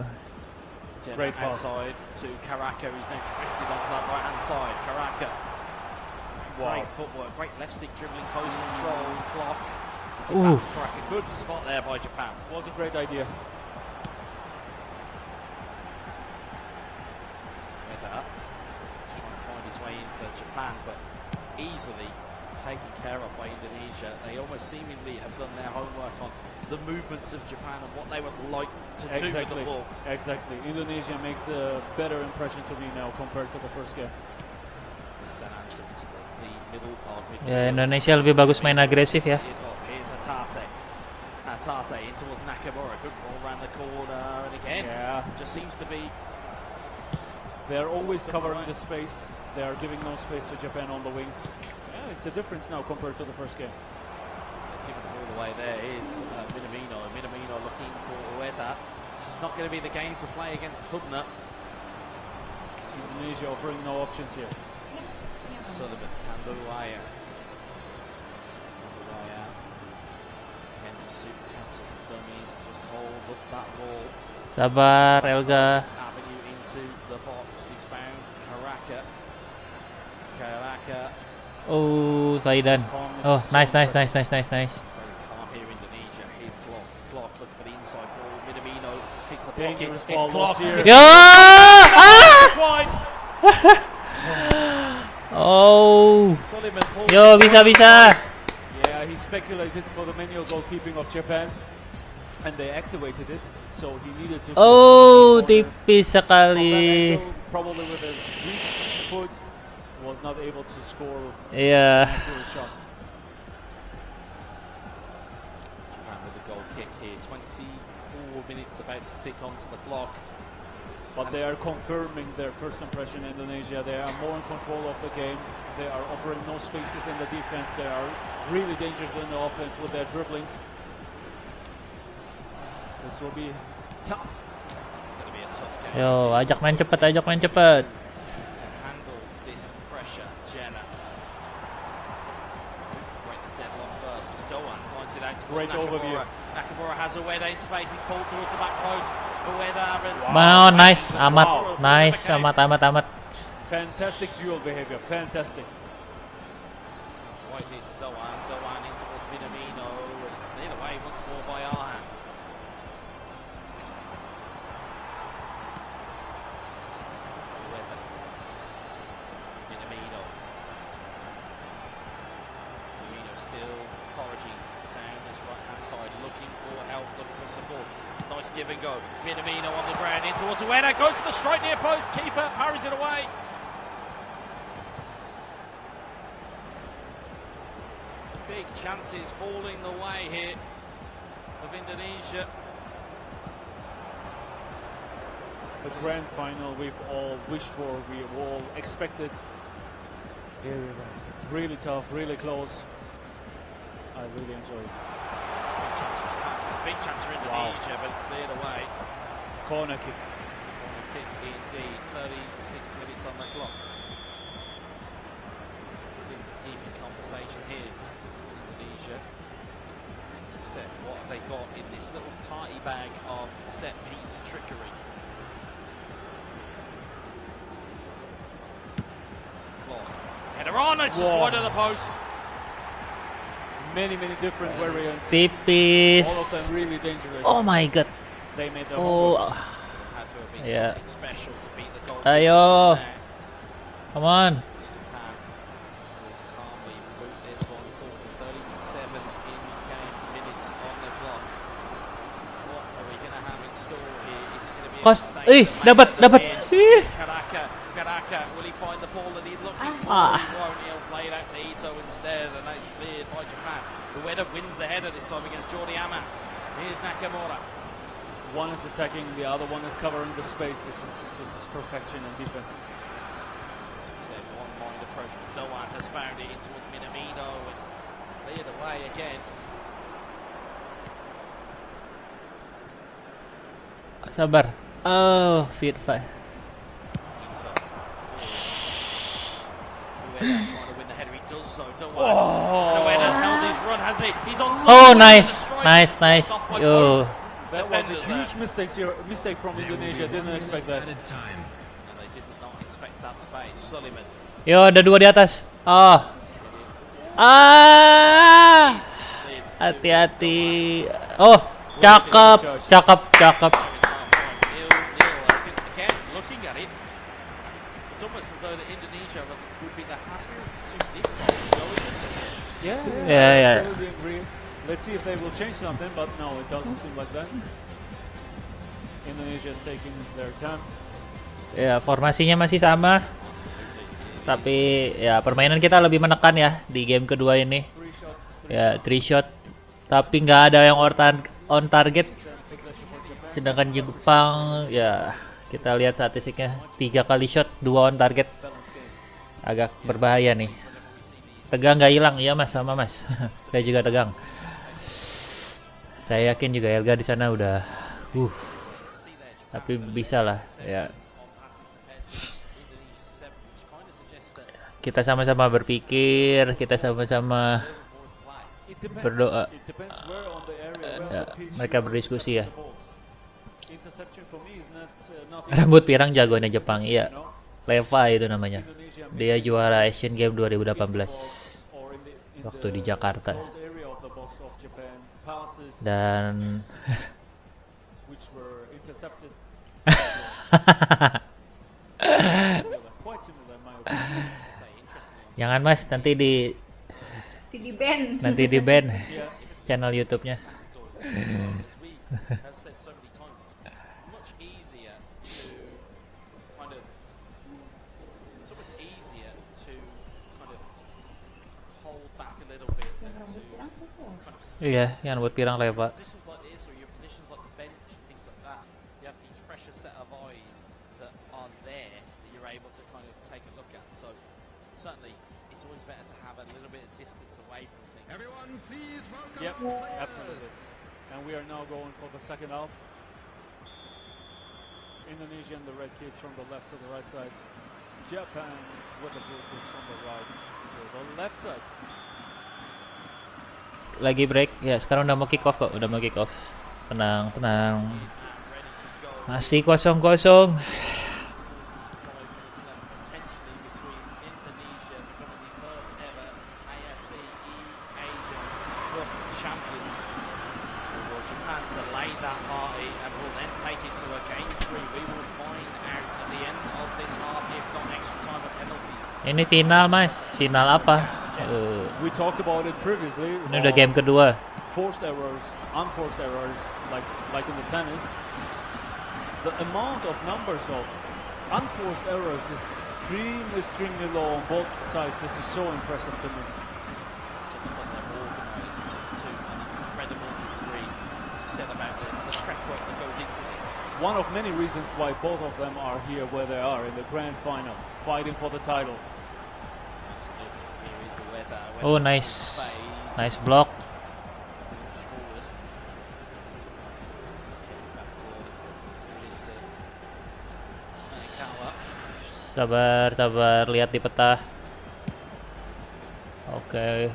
Speaker 2: Great pass.
Speaker 1: Outside to Karaka, who's now drifted onto that right hand side. Karaka. Great footwork, great left stick dribbling, close control, clock.
Speaker 3: Oof.
Speaker 1: Karaka, good spot there by Japan.
Speaker 2: Was a great idea.
Speaker 1: Weather trying to find his way in for Japan, but easily taken care of by Indonesia. They almost seemingly have done their homework on the movements of Japan and what they would like to do with the ball.
Speaker 2: Exactly. Indonesia makes a better impression to me now compared to the first game.
Speaker 1: Sent out into the middle of midfield.
Speaker 3: Ya Indonesia lebih bagus main agresif ya.
Speaker 1: Here's Hatate. Hatate in towards Nakamura. Good ball around the corner, and again, just seems to be.
Speaker 2: They're always covering the space. They are giving no space to Japan on the wings. Yeah, it's a difference now compared to the first game.
Speaker 1: Giving the ball away there is Minamino. Minamino looking for Ueda. This is not going to be the game to play against Hubner.
Speaker 2: Indonesia offering no options here.
Speaker 1: Sullivan, Kanduaya. Again, just super cancels and dummies. Just holds up that ball.
Speaker 3: Sabar Elga.
Speaker 1: Avenue into the box. He's found Karaka.
Speaker 3: Oh, Zaidan. Oh, nice.
Speaker 1: Very calm here, Indonesia. Here's Clark. Clark look for the inside ball. Minamino hits the pocket.
Speaker 2: Dangerous
Speaker 1: It's
Speaker 2: ball
Speaker 1: Clark.
Speaker 2: lost here.
Speaker 3: Yo!
Speaker 2: Wide.
Speaker 3: Oh.
Speaker 1: Sullivan pulls
Speaker 3: Yo,
Speaker 1: it
Speaker 3: bisa.
Speaker 2: Yeah, he speculated for the manual goalkeeping of Japan, and they activated it. So he needed to.
Speaker 3: Oh,
Speaker 2: from that
Speaker 3: tipis sekali.
Speaker 2: angle, probably with a weak foot, was not able to score
Speaker 3: Iya.
Speaker 2: an accurate shot.
Speaker 1: Japan with a goal kick here. 24 minutes about to tick onto the clock.
Speaker 2: But they are confirming their first impression in Indonesia. They are more in control of the game. They are offering no spaces in the defense. They are really dangerous in the offense with their dribblings. This will be tough.
Speaker 1: It's going to be a tough game.
Speaker 3: Yo, ajak main cepet.
Speaker 1: Handle this pressure, Jenna. Break the deadlock first as Doan finds it out.
Speaker 2: Great overview.
Speaker 1: Nakamura has Ueda in space. He's pulled towards the back post. Ueda and
Speaker 3: Wow, nice, amat,
Speaker 2: Wow.
Speaker 3: nice, amat.
Speaker 2: Fantastic dual behavior. Fantastic.
Speaker 1: Right here to Doan. Doan in towards Minamino. And it's cleared away once more by Arhan. Ueda. Minamino. Minamino still foraging down his right-hand side, looking for help, looking for support. It's a nice give and go. Minamino on the ground, in towards Ueda, goes to the strike near post, keeper parries it away. Big chances falling the way here of Indonesia.
Speaker 2: The grand final we've all wished for, we've all expected. Here we go. Really tough, really close. I really enjoyed it.
Speaker 1: It's a big chance for Indonesia, but it's cleared away.
Speaker 2: Corner kick.
Speaker 1: Corner kick indeed. 36 minutes on the clock. Seem deep in conversation here. Indonesia. As we said, what have they got in this little party bag of set piece trickery? Clark. Header on, it's just
Speaker 2: Whoa.
Speaker 1: wide of the post.
Speaker 2: Many different variants.
Speaker 3: Tipis.
Speaker 2: All of them really dangerous.
Speaker 3: Oh my god.
Speaker 2: They made their
Speaker 3: Oh,
Speaker 2: homework.
Speaker 1: Had to have been
Speaker 3: Yeah.
Speaker 1: something special to beat the goal.
Speaker 3: Ayo. come on.
Speaker 1: Japan will calmly root this one forward. 37 in-game minutes on the clock. What are we going to have in store here? Is it going to be a
Speaker 3: Kos,
Speaker 1: mistake?
Speaker 3: dapat.
Speaker 1: Ih. Karaka, will he find the ball that he's looking for?
Speaker 3: Ah.
Speaker 1: He won't. He'll play it out to Ito instead, and that's cleared by Japan. Ueda wins the header this time against Jordi Ama. Here's Nakamura.
Speaker 2: One is attacking, the other one is covering the space. This is perfection in defense.
Speaker 1: As we said, one-mind approach from Doan has found it in towards Minamino, and it's cleared away again.
Speaker 3: Sabar. Oh, fit fight.
Speaker 1: Ito forward. Ueda trying to win the header, he does so. Doan. Ueda's held his run, has he? He's on
Speaker 3: Oh,
Speaker 1: side.
Speaker 3: nice,
Speaker 1: Strike.
Speaker 3: nice.
Speaker 1: Off by
Speaker 3: Yo.
Speaker 1: both
Speaker 2: That was a
Speaker 1: defenders there.
Speaker 2: huge mistake from Indonesia. Didn't expect that.
Speaker 1: And they did not expect that space. Sullivan.
Speaker 3: Yo, ada dua di atas. Oh. Ah.
Speaker 1: It's cleared.
Speaker 3: Hati-hati. Oh, cakep.
Speaker 1: It's half point. 0-0. I think again, looking at it, it's almost as though that Indonesia would be the happiest to this side going.
Speaker 3: Yeah.
Speaker 2: Absolutely agree. Let's see if they will change something, but no, it doesn't seem like that. Indonesia is taking their time.
Speaker 3: Ya, formasinya masih sama. Tapi ya permainan kita lebih menekan ya di game kedua ini.
Speaker 2: 3 shots.
Speaker 3: Ya, 3 shot. Tapi nggak ada yang on target.
Speaker 2: Possession for Japan.
Speaker 3: Sedangkan Jepang ya kita lihat statistiknya 3 kali shot, 2 on target.
Speaker 2: Balance game.
Speaker 3: Agak berbahaya nih. Tegang nggak hilang ya Mas sama Mas. Saya juga tegang. Saya yakin juga Elga di sana udah tapi bisa lah ya. Kita sama-sama berpikir, kita sama-sama
Speaker 2: It depends.
Speaker 3: berdoa.
Speaker 2: It depends where on the area, where
Speaker 3: Ya,
Speaker 2: on the pitch
Speaker 3: mereka
Speaker 2: you
Speaker 3: berdiskusi ya.
Speaker 2: intercept the balls. Interception for me is not
Speaker 3: Rambut pirang jagoannya Jepang, iya.
Speaker 2: you know,
Speaker 3: Leva itu namanya.
Speaker 2: Indonesia
Speaker 3: Dia juara Asian Game 2018
Speaker 2: or in
Speaker 3: waktu di
Speaker 2: the
Speaker 3: Jakarta.
Speaker 2: close area of the box of Japan passes
Speaker 3: Dan
Speaker 2: which were intercepted. Quite similar in my opinion.
Speaker 3: jangan Mas nanti di ban
Speaker 2: Yeah.
Speaker 3: channel YouTube-nya.
Speaker 1: As we have said so many times, it's much easier to kind of. It's almost easier to kind of hold back a little bit than to kind of
Speaker 3: Iya, yang rambut pirang Leva.
Speaker 1: positions like this or your positions like the bench, things there that you're able to kind of take a look at. So certainly it's always better to have a little bit of distance away from things.
Speaker 5: Everyone, please welcome
Speaker 2: Yep,
Speaker 5: our players.
Speaker 2: absolutely. And we are now going for the second half. Indonesia and the red kids from the left to the right side. Japan with the blue kids from the right to the left side.
Speaker 3: Lagi break. Ya, sekarang udah mau kick off kok. Udah mau kick off. Tenang, tenang. Masih 0-0.
Speaker 1: 45 minutes left potentially between Indonesia becoming the first ever AFC eAsian Cup champions, or Japan to lay that party and will then take it to a game 3. We will find out at the end of this half if not extra time or penalties.
Speaker 3: Ini final, Mas. Final apa?
Speaker 2: We talked about it previously.
Speaker 3: Ini udah game kedua.
Speaker 2: Forced errors, unforced errors, like in the tennis. The amount of numbers of unforced errors is extremely low on both sides. This is so impressive to me.
Speaker 1: It's almost like they're organised to an incredible degree, as you said about the prep work that goes into this.
Speaker 2: One of many reasons why both of them are here where they are in the grand final, fighting for the title.
Speaker 1: Absolutely. Here is the weather.
Speaker 3: Oh, nice. Nice block. Sabar, sabar, lihat di peta. Oke.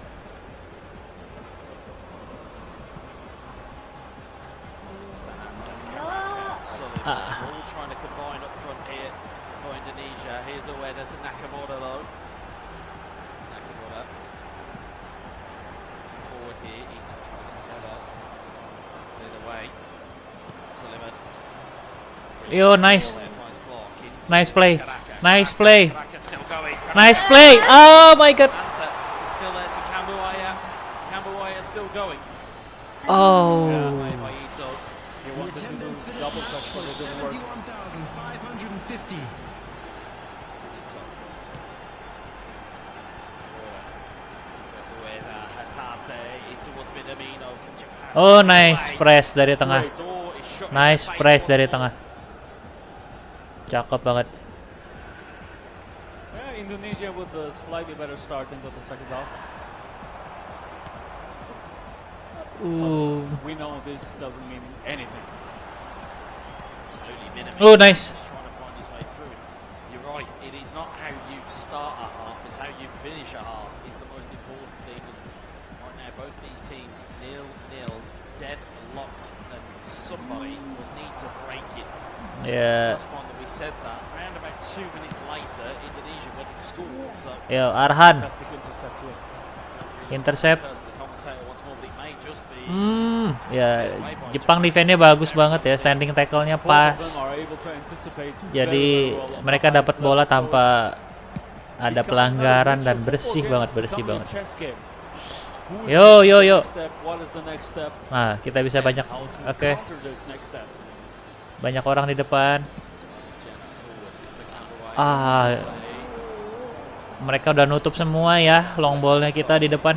Speaker 1: All trying to combine up front here for Indonesia. Here's the weather to Nakamura though. Nakamura. Looking forward here. Eaton trying to get up. Cleared away. Sullivan.
Speaker 3: Yo, nice.
Speaker 1: Finds Clark.
Speaker 3: Nice play. Nice play.
Speaker 1: Karaka still going.
Speaker 3: Nice play. Oh my god.
Speaker 1: Anta is still there to Kambuaya. Kambuaya still going.
Speaker 3: Oh.
Speaker 1: Play by Ito.
Speaker 2: He wanted to do double touch, but it didn't work.
Speaker 5: 31,550.
Speaker 1: Ito. Ueda, Hatate, in towards Minamino. Can Japan
Speaker 3: Oh, nice press dari tengah.
Speaker 1: Door is shot in
Speaker 3: Nice
Speaker 1: the face
Speaker 3: press
Speaker 1: once
Speaker 3: dari
Speaker 1: more.
Speaker 3: tengah. Cakep banget.
Speaker 2: Yeah, Indonesia with a slightly better start into the second half. So we know this doesn't mean anything.
Speaker 1: Absolutely, Minamino
Speaker 3: Oh, nice.
Speaker 1: is trying to find his way through. You're right, it is not how you start a half, it's how you finish a half is the most important thing. And right now, both these teams 0-0, dead locked, and somebody will need to break it.
Speaker 3: Ya,
Speaker 1: Last time that we said that, around about 2 minutes later, Indonesia went and scored. So
Speaker 3: yo Arhan
Speaker 2: Fantastic intercept here.
Speaker 3: intercept.
Speaker 1: because the commentator once more, but it may just be
Speaker 3: Ya Jepang defense-nya bagus banget ya, standing tackle-nya
Speaker 2: Both of
Speaker 3: pas.
Speaker 2: them are able to anticipate
Speaker 3: Jadi
Speaker 2: very well on
Speaker 3: mereka
Speaker 2: the
Speaker 3: dapat
Speaker 2: highest
Speaker 3: bola
Speaker 2: level. So
Speaker 3: tanpa
Speaker 2: it's
Speaker 3: ada
Speaker 2: becoming
Speaker 3: pelanggaran
Speaker 2: another
Speaker 3: dan
Speaker 2: match
Speaker 3: bersih
Speaker 2: of
Speaker 3: banget,
Speaker 2: four
Speaker 3: bersih
Speaker 2: games,
Speaker 3: banget.
Speaker 2: becoming a chess game. Who is
Speaker 3: Yo,
Speaker 2: the
Speaker 3: yo, yo.
Speaker 2: next step? What is the next step?
Speaker 3: Nah, kita bisa
Speaker 2: And
Speaker 3: banyak.
Speaker 2: how to
Speaker 3: Oke,
Speaker 2: counter this next step.
Speaker 3: banyak orang di depan. Mereka udah nutup semua ya, long ball-nya kita di depan.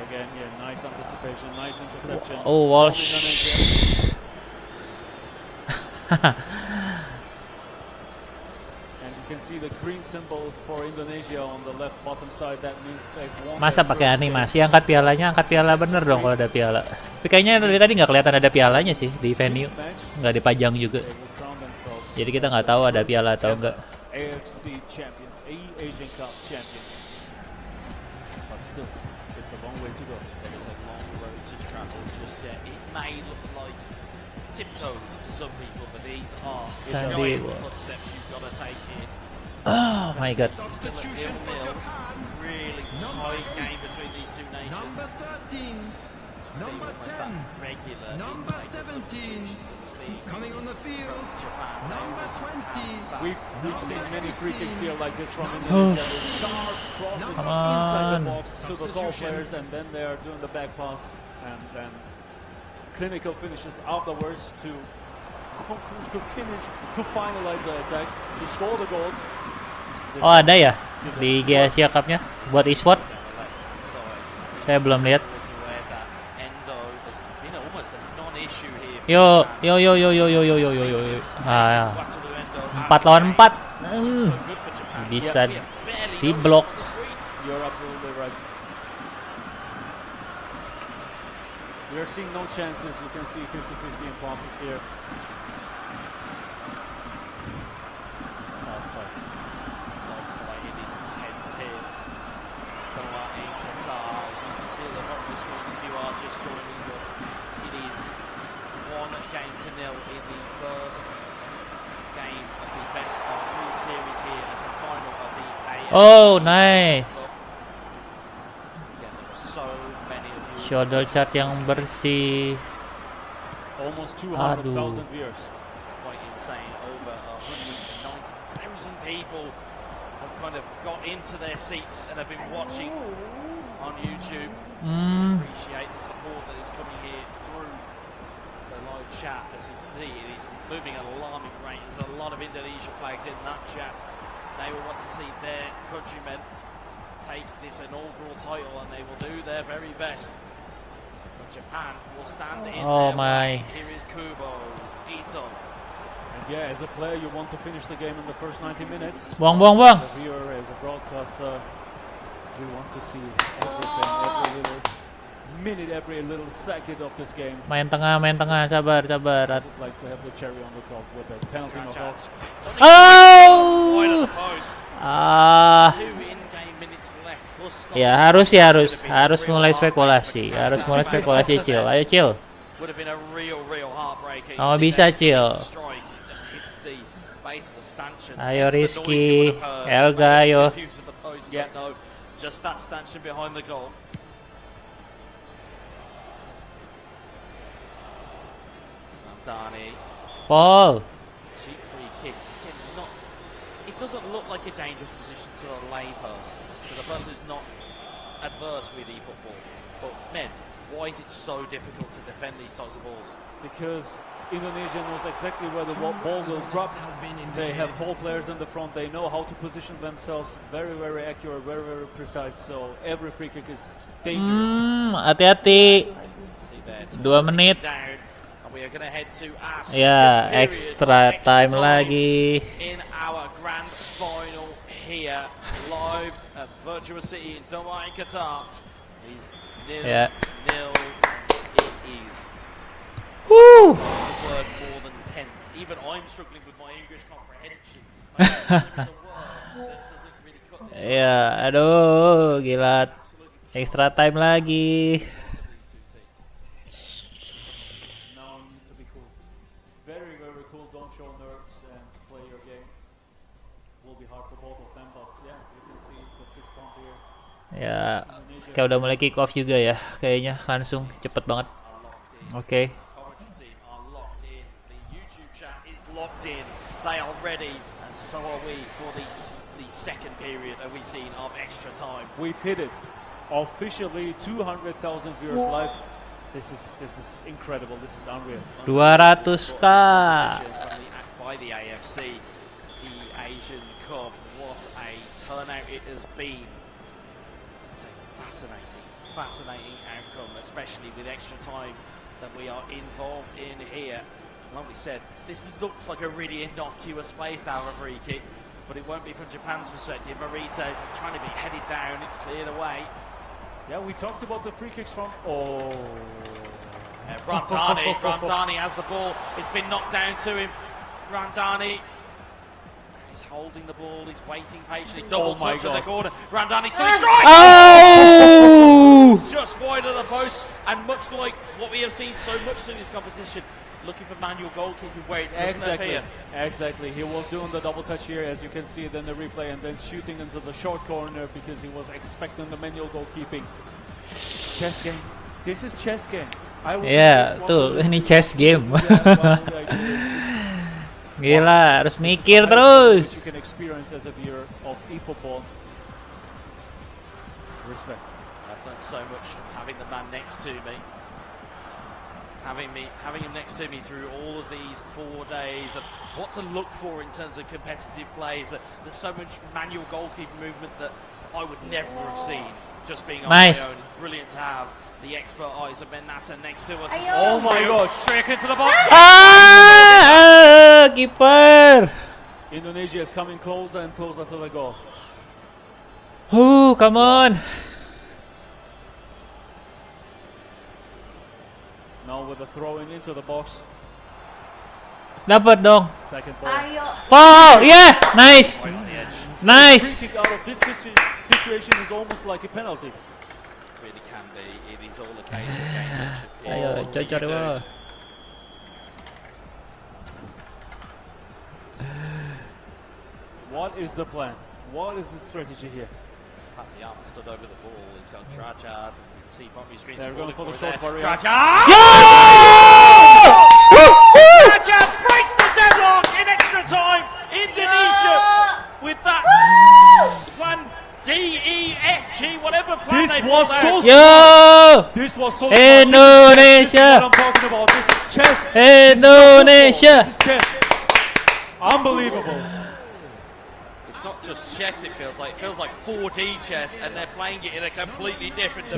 Speaker 2: Again, yeah, nice anticipation, nice interception.
Speaker 3: Oh, Walsh.
Speaker 2: And you can see the green symbol for Indonesia on the left bottom side. That means they won.
Speaker 3: Masa
Speaker 2: their
Speaker 3: pakai
Speaker 2: first game.
Speaker 3: animasi angkat pialanya, angkat piala bener dong kalau ada piala. Tapi kayaknya dari tadi nggak kelihatan ada pialanya sih di venue,
Speaker 2: This match,
Speaker 3: nggak dipajang juga.
Speaker 2: they will crown themselves
Speaker 3: Jadi kita nggak tahu ada piala atau enggak.
Speaker 2: AFC champions, eAsian Cup champions. But still, it's a long way to go.
Speaker 1: There is a long road to travel just yet. It may look like tiptoes to some people, but these are
Speaker 3: Sandy
Speaker 1: giant
Speaker 3: Watts.
Speaker 1: footsteps you've got to take here.
Speaker 3: Oh my god.
Speaker 1: Still a 0-0, really tight game between these two
Speaker 5: Number
Speaker 1: nations.
Speaker 5: 13.
Speaker 1: See
Speaker 5: Number
Speaker 1: almost that
Speaker 5: 10.
Speaker 1: regular
Speaker 5: Number
Speaker 1: intake of
Speaker 5: 17.
Speaker 1: substitutions that we see
Speaker 5: Coming on the field.
Speaker 1: from Japan. They
Speaker 5: Number
Speaker 1: always
Speaker 5: 20.
Speaker 1: have that
Speaker 2: We've seen many free kicks here like this from Indonesia. With sharp crosses
Speaker 3: Come
Speaker 2: inside the
Speaker 3: on.
Speaker 2: box to the goal players, and then they are doing the back pass and then clinical finishes afterwards to finish, to finalize the attack, to score the goals. This
Speaker 3: Oh ada ya di Asia Cup-nya buat e-sport?
Speaker 1: down the left-hand side.
Speaker 3: Saya belum lihat.
Speaker 1: Towards where that Endo has been almost a non-issue here for
Speaker 3: Yo
Speaker 1: Japan.
Speaker 3: yo yo yo yo yo yo yo yo yo. Ah, ya.
Speaker 1: Whack to the Endo.
Speaker 3: 4 lawan 4.
Speaker 1: So good for Japan.
Speaker 3: Bisa
Speaker 1: We have barely
Speaker 3: di-block.
Speaker 1: noticed on the screen.
Speaker 2: You're absolutely right. We are seeing no chances. You can see 50-50 in passes here. Tough fight.
Speaker 1: It's a dogfight. It is intense here. Doha in Qatar. As you can see at the bottom of the screen, if you are just joining us, it is 1-0 in the first game of the best of 3 series here at the final of the AFC.
Speaker 3: Oh, nice.
Speaker 1: Again, there are so many of you.
Speaker 3: Shoulder chart yang bersih.
Speaker 2: Almost
Speaker 3: Aduh.
Speaker 2: 200,000 viewers.
Speaker 1: It's quite insane. Over 190,000 people have kind of got into their seats and have been watching on YouTube. Appreciate the support that is coming here through the live chat. As you see, it is moving at an alarming rate. There's a lot of Indonesia flags in that chat. They will want to see their countrymen take this inaugural title, and they will do their very best. But Japan will stand in
Speaker 3: Oh
Speaker 1: their
Speaker 3: my.
Speaker 1: way. Here is Kubo, Ito.
Speaker 2: And yeah, as a player, you want to finish the game in the first 90 minutes.
Speaker 3: Buang.
Speaker 2: As a viewer, as a broadcaster, we want to see everything, every little minute, every little second of this game.
Speaker 3: Main tengah, sabar.
Speaker 2: I would like to have the cherry on the top with a penalty knockout.
Speaker 1: Wide of
Speaker 3: Oh.
Speaker 1: the post.
Speaker 3: Ah.
Speaker 1: 2 in-game minutes left. Plus stop.
Speaker 3: Ya harus mulai spekulasi. Cil. Ayo Cil.
Speaker 1: Would have been a real heartbreaker.
Speaker 3: Oh,
Speaker 1: You see
Speaker 3: bisa,
Speaker 1: that
Speaker 3: Cil.
Speaker 1: strike, it just hits the base of the stanchion.
Speaker 3: Ayo,
Speaker 1: Hence the
Speaker 3: Rizky.
Speaker 1: noise you would have heard.
Speaker 3: Elga, ayo.
Speaker 1: Confused with the post, but no, just that stanchion behind the goal. Dani,
Speaker 3: Paul.
Speaker 1: cheap free kick. Again, it doesn't look like a dangerous position to a lay person, to the person who's not adverse with e-football. But men, why is it so difficult to defend these types of balls?
Speaker 2: Because Indonesia knows exactly where the ball will drop. They have tall players in the front. They know how to position themselves. Very accurate, very precise. So every free kick is dangerous.
Speaker 3: Hati-hati.
Speaker 1: See there,
Speaker 3: 2 menit.
Speaker 1: down, and we are going to head to our
Speaker 3: Ya,
Speaker 1: second period
Speaker 3: extra
Speaker 1: of
Speaker 3: time lagi.
Speaker 1: in our grand final here live at Virtua City in Doha in Qatar. Is 0-0.
Speaker 3: Yeah.
Speaker 1: It is.
Speaker 3: Woo.
Speaker 1: The word more than tense. Even I'm struggling with my English comprehension. I know there is a word that doesn't really cut this.
Speaker 3: Ya, aduh, gila. Extra time lagi.
Speaker 2: Known to be cool. Very cool. Don't show nerves and play your game. Will be hard for both of them, but yeah, you can see the fist bump here.
Speaker 3: Ya, kayak udah mulai kick off juga ya. Kayaknya langsung cepet banget. Oke.
Speaker 1: Origin team are locked in. The YouTube chat is locked in. They are ready, and so are we for the second period that we've seen of extra time.
Speaker 2: We've hit it. Officially 200,000 viewers live. This is incredible. This is unreal.
Speaker 3: 200k.
Speaker 1: By the AFC eAsian Cup. What a turnout it has been. It's a fascinating outcome, especially with extra time that we are involved in here. Like we said, this looks like a really innocuous place to have a free kick, but it won't be from Japan's perspective. Morita is trying to be headed down. It's cleared away.
Speaker 2: Yeah, we talked about the free kicks from.
Speaker 1: Ramdani has the ball. It's been knocked down to him. Ramdani. He's holding the ball. He's waiting patiently. Double
Speaker 2: my
Speaker 1: touch in the
Speaker 2: God.
Speaker 1: corner. Ramdani still strike.
Speaker 3: Oh!
Speaker 1: Just wide of the post, and much like what we have seen so much in this competition, looking for manual goalkeeping where it doesn't appear.
Speaker 2: Exactly. He was doing the double touch here, as you can see it in the replay, and then shooting into the short corner because he was expecting the manual goalkeeping. Chess game. This is chess game.
Speaker 3: Ya, tuh ini chess game. Gila, harus mikir terus.
Speaker 2: You can experience as a viewer of eFootball. Respect.
Speaker 1: I've learned so much from having the man next to me. Having him next to me through all of these 4 days of what to look for in terms of competitive plays. That there's so much manual goalkeeping movement that I would never have seen just being on
Speaker 3: Nice.
Speaker 1: my own. It's brilliant to have the expert eyes of Ben Nasser next to us.
Speaker 2: Oh my gosh.
Speaker 1: Trick into the box.
Speaker 3: Ah, kiper.
Speaker 2: Indonesia is coming closer and closer to the goal.
Speaker 3: Come on.
Speaker 2: Now with the throwing into the box.
Speaker 3: Dapat dong.
Speaker 2: Second ball.
Speaker 4: Ayo.
Speaker 3: Oh, yeah. Nice.
Speaker 1: Right on the edge.
Speaker 3: Nice.
Speaker 2: Free kick out of this situation is almost like a penalty.
Speaker 1: Really can be. It is all a case of game touch.
Speaker 3: Ayo, cocok dulu.
Speaker 2: What is the plan? What is the strategy here?
Speaker 1: Pasiyama stood over the ball. He's got Trajard. You can see bottom of your screen.
Speaker 2: They're going for the
Speaker 1: there.
Speaker 2: short barrier.
Speaker 1: Trajard!
Speaker 3: Yo!
Speaker 1: Trajard breaks the deadlock in extra time. Indonesia with that plan D, E, F, G, whatever plan
Speaker 2: This
Speaker 1: they
Speaker 2: was
Speaker 1: pulled
Speaker 2: so
Speaker 1: out.
Speaker 3: Yo!
Speaker 2: This was so
Speaker 3: Indonesia!
Speaker 2: This is what I'm talking about. This is chess.
Speaker 3: Indonesia!
Speaker 2: This is chess. Unbelievable.
Speaker 1: It's not just chess, it feels like 4D chess, and they're playing it in a completely different
Speaker 3: Yo,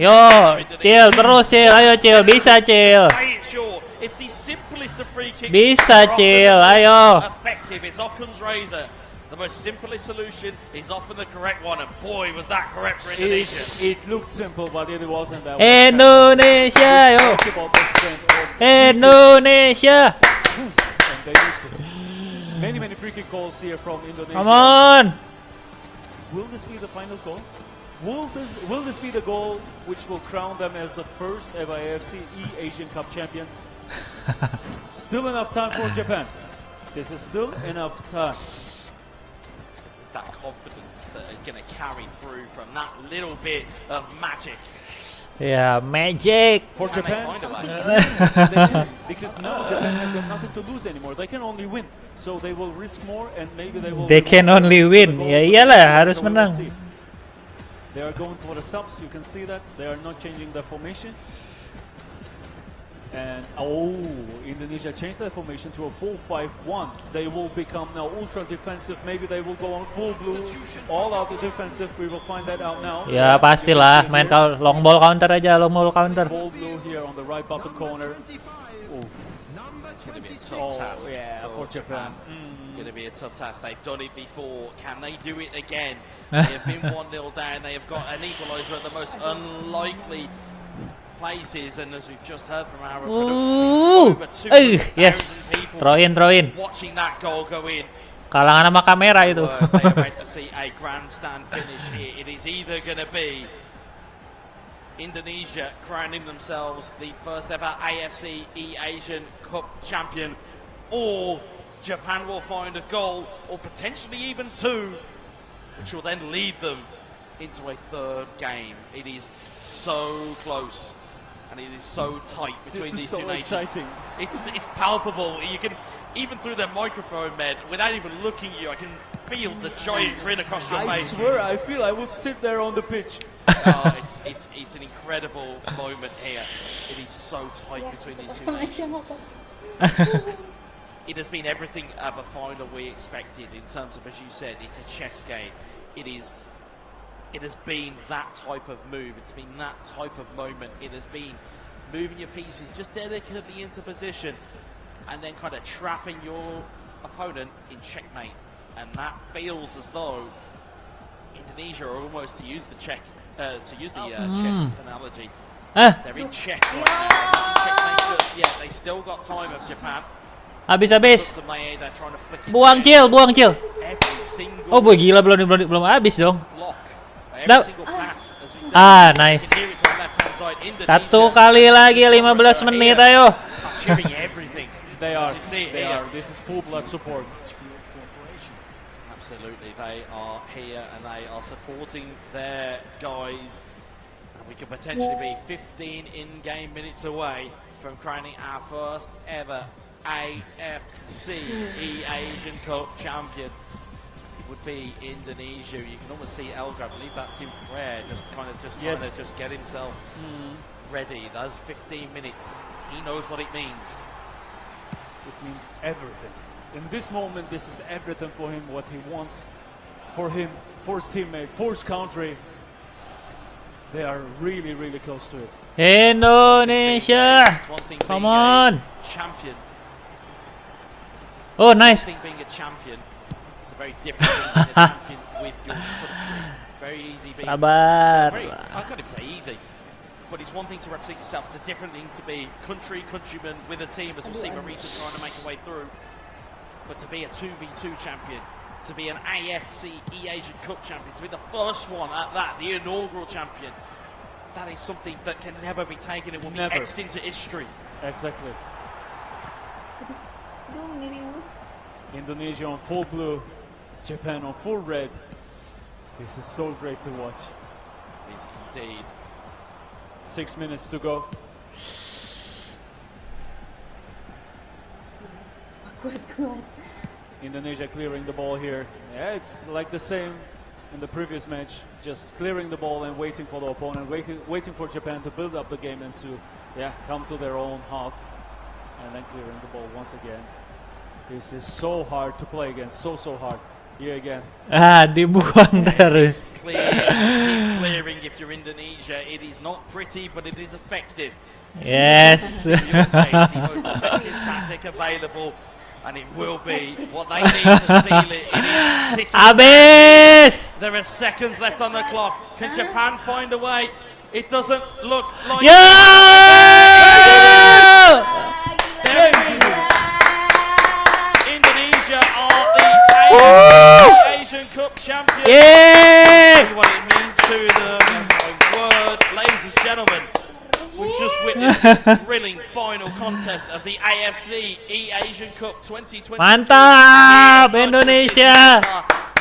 Speaker 1: dimension.
Speaker 3: Cil, terus Cil, ayo Cil, bisa Cil.
Speaker 1: Play it short. It's the simplest of free kicks.
Speaker 3: Bisa,
Speaker 1: Are often
Speaker 3: Cil,
Speaker 1: the most
Speaker 3: ayo.
Speaker 1: Effective. It's Occam's razor. The most simplest solution is often the correct one, and boy, was that correct for Indonesia.
Speaker 2: It looked simple, but it wasn't that.
Speaker 3: Indonesia, yo.
Speaker 2: Talk about this trend of-
Speaker 3: Indonesia.
Speaker 2: and they used it. Many free kick goals here from Indonesia.
Speaker 3: Come on.
Speaker 2: Will this be the final goal? Will this be the goal which will crown them as the first ever AFC eAsian Cup champions? Still enough time for Japan. This is still enough time.
Speaker 1: That confidence that is going to carry through from that little bit of magic.
Speaker 3: Ya, magic.
Speaker 2: For
Speaker 1: Can they
Speaker 2: Japan,
Speaker 1: find a way?
Speaker 2: they can, because now Japan has got nothing to lose anymore. They can only win, so they will risk more, and maybe they will.
Speaker 3: They can only win. Ya iyalah, harus menang.
Speaker 2: They are going for the subs. You can see that they are not changing the formation. And Indonesia changed their formation to a 4-5-1. They will become now ultra defensive. Maybe they will go on full blue, all out defensive. We will find that out now.
Speaker 3: Ya pastilah, main long ball counter aja, long ball counter.
Speaker 2: Full blue here on the right bottom corner.
Speaker 1: It's going to be a tough task
Speaker 2: for Japan.
Speaker 1: Going to be a tough task. They've done it before. Can they do it again? They've been 1-0 down. They have got an equaliser at the most unlikely places, and as we've just heard from our over 200,000
Speaker 3: Yes.
Speaker 1: people
Speaker 3: Throw in.
Speaker 1: watching that goal go in.
Speaker 3: Kalangan sama kamera itu.
Speaker 1: They are about to see a grandstand finish here. It is either going to be Indonesia crowning themselves the first ever AFC eAsian Cup champion, or Japan will find a goal, or potentially even two, which will then lead them into a third game. It is so close, and it is so tight between these two nations.
Speaker 2: Exciting.
Speaker 1: It's palpable. You can, even through their microphone, Med, without even looking at you, I can feel the giant grin across your
Speaker 2: I
Speaker 1: face.
Speaker 2: swear, I feel I would sit there on the pitch.
Speaker 1: It's an incredible moment here. It is so tight between these two nations. It has been everything of a final we expected in terms of, as you said, it's a chess game. It has been that type of move. It's been that type of moment. It has been moving your pieces just delicately into position and then kind of trapping your opponent in checkmate. And that feels as though Indonesia are almost, to use the chess analogy, they're in check right now. They're not in checkmate just yet. They still got time of Japan.
Speaker 3: Habis.
Speaker 1: Looks to Maeda, they're trying to flick it
Speaker 3: Buang
Speaker 1: down.
Speaker 3: Cil.
Speaker 1: Every single
Speaker 3: Oh boy, gila belum habis dong.
Speaker 1: block, every
Speaker 3: No.
Speaker 1: single pass, as we said.
Speaker 3: Ah,
Speaker 1: You
Speaker 3: nice.
Speaker 1: can hear it to the left-hand side. Indonesia,
Speaker 3: Satu kali lagi 15 menit ayo.
Speaker 1: are cheering everything.
Speaker 2: They are.
Speaker 1: As you see it
Speaker 2: They
Speaker 1: here.
Speaker 2: are. This is full blood support.
Speaker 1: Absolutely, they are here and they are supporting their guys. And we could potentially be 15 in-game minutes away from crowning our first ever AFC eAsian Cup champion. It would be Indonesia. You can almost see Elgar, I believe that's in prayer, just trying to just get himself ready. Those 15 minutes, he knows what it means.
Speaker 2: It means everything. In this moment, this is everything for him, what he wants for him, for his teammate, for his country. They are really, really close to it.
Speaker 3: Indonesia.
Speaker 1: It's one thing
Speaker 3: Come
Speaker 1: being
Speaker 3: on.
Speaker 1: a champion.
Speaker 3: Oh, nice.
Speaker 1: One thing being a champion. very different being a champion with your country. It's very easy being
Speaker 3: Sabar.
Speaker 1: I can't even say easy, but it's one thing to represent yourself. It's a different thing to be countryman with a team, as we've seen Marita trying to make her way through. But to be a 2v2 champion, to be an AFC eAsian Cup champion, to be the first one at that, the inaugural champion, that is something that can never be taken. It will be etched into history.
Speaker 2: Exactly.
Speaker 4: Aduh, menimu.
Speaker 2: Indonesia on full blue, Japan on full red. This is so great to watch.
Speaker 1: It is indeed.
Speaker 2: 6 minutes to go.
Speaker 4: Kuat-kuat.
Speaker 2: Indonesia clearing the ball here. Yeah, it's like the same in the previous match. Just clearing the ball and waiting for the opponent, waiting for Japan to build up the game and to come to their own half. And then clearing the ball once again. This is so hard to play against, so hard. Here again.
Speaker 3: Dibuang terus.
Speaker 1: Keep clearing if you're Indonesia. It is not pretty, but it is effective.
Speaker 3: Yes.
Speaker 1: The most effective tactic available, and it will be what they need to seal it. It is ticking.
Speaker 3: Habis.
Speaker 1: There are seconds left on the clock. Can Japan find a way? It doesn't look like
Speaker 3: Yo!
Speaker 1: there it is. Indonesia are the Asian Cup champions.
Speaker 3: Yeay!
Speaker 1: See what it means to them. My word, ladies and gentlemen, we just witnessed the thrilling final contest of the AFC eAsian Cup 2020.
Speaker 3: Mantap Indonesia.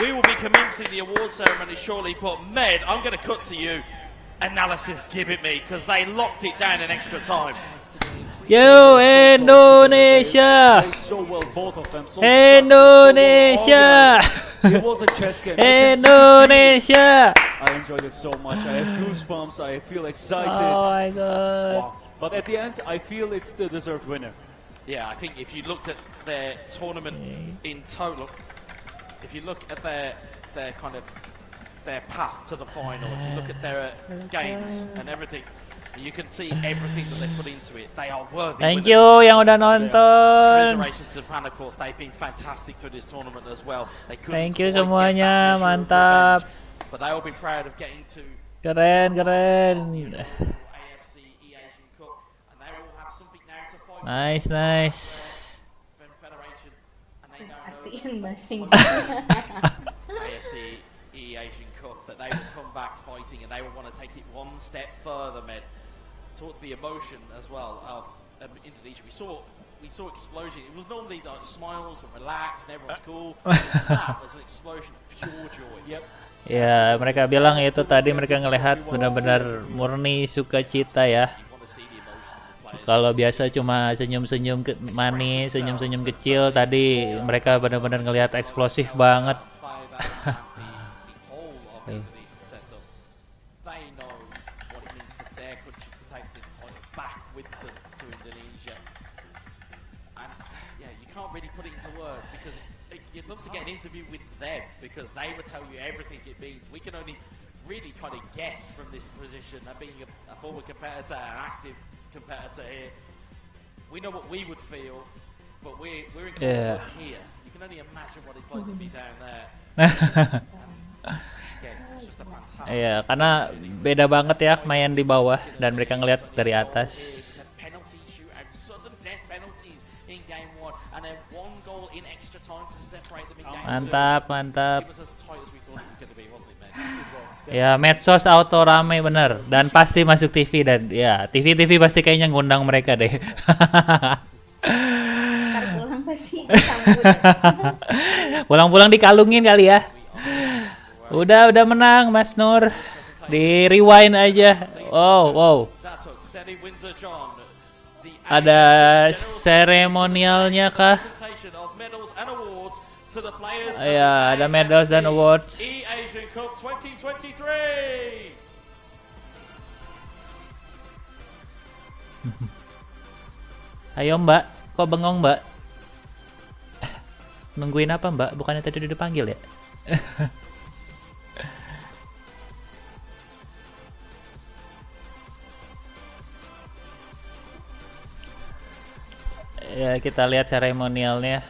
Speaker 1: We will be commencing the award ceremony shortly, but Med, I'm going to cut to you. Analysis, give it me, because they locked it down in extra time.
Speaker 3: Yo Indonesia.
Speaker 2: Played so well, both of them. So
Speaker 3: Indonesia.
Speaker 2: it was a chess game.
Speaker 3: Indonesia.
Speaker 2: I enjoyed it so much. I have goosebumps. I feel excited.
Speaker 3: Oh my god.
Speaker 2: Wow. But at the end, I feel it's the deserved winner.
Speaker 1: Yeah, I think if you looked at their tournament in total, if you look at their kind of their path to the final, if you look at their games and everything, you can see everything that they put into it. They are worthy.
Speaker 3: Thank
Speaker 1: winners.
Speaker 3: you yang udah nonton.
Speaker 1: Congratulations to Japan, of course. They've been fantastic through this tournament as well. They couldn't
Speaker 3: Thank you
Speaker 1: quite get
Speaker 3: semuanya,
Speaker 1: that measure of
Speaker 3: mantap.
Speaker 1: revenge, but they will be proud of getting to
Speaker 3: Keren.
Speaker 1: AFC eAsian Cup, and they will have something now to fight
Speaker 3: Nice.
Speaker 1: for Federation, and they now know
Speaker 4: Artiin bahasa Inggris.
Speaker 1: AFC eAsian Cup that they will come back fighting, and they will want to take it one step further, Med, towards the emotion as well of Indonesia. We saw explosion. It was normally like smiles and relaxed and everyone's cool. That was an explosion of pure joy. Yep.
Speaker 3: Ya, mereka bilang itu tadi mereka ngelihat benar-benar murni sukacita ya.
Speaker 1: You want to see the emotions of players.
Speaker 3: Kalau biasa cuma senyum-senyum manis, senyum-senyum kecil, tadi mereka benar-benar ngelihat eksplosif banget.
Speaker 1: The whole of the Indonesian setup. They know what it means for their country to take this title back with them to Indonesia. And yeah, you can't really put it into words because you'd love to get an interview with them because they would tell you everything it means. We can only really kind of guess from this position, being a former competitor, an active competitor here. We know what we would feel, but we're in here. You can only imagine what it's like to be down there. Again, it's just a fantastic.
Speaker 3: Iya, karena beda banget ya main di bawah dan mereka ngelihat dari atas.
Speaker 1: Penalty shootout, sudden death penalties in game 1, and then one goal in extra time to separate them in game 2.
Speaker 3: Mantap.
Speaker 1: It was as tight as we thought it was going to be, wasn't it, man?
Speaker 3: Ya, medsos auto rame bener dan pasti masuk TV dan ya TV pasti kayaknya ngundang mereka deh.
Speaker 4: Ntar pulang pasti disambut.
Speaker 3: Pulang-pulang dikalungin kali ya. Udah menang Mas Nur. Di rewind aja. Wow. Ada seremonialnya kah? Ya, ada medals dan awards.
Speaker 1: eAsian Cup 2023.
Speaker 3: Ayo Mbak, kok bengong Mbak? Nungguin apa Mbak? Bukannya tadi udah dipanggil ya? Ya, kita lihat seremonialnya.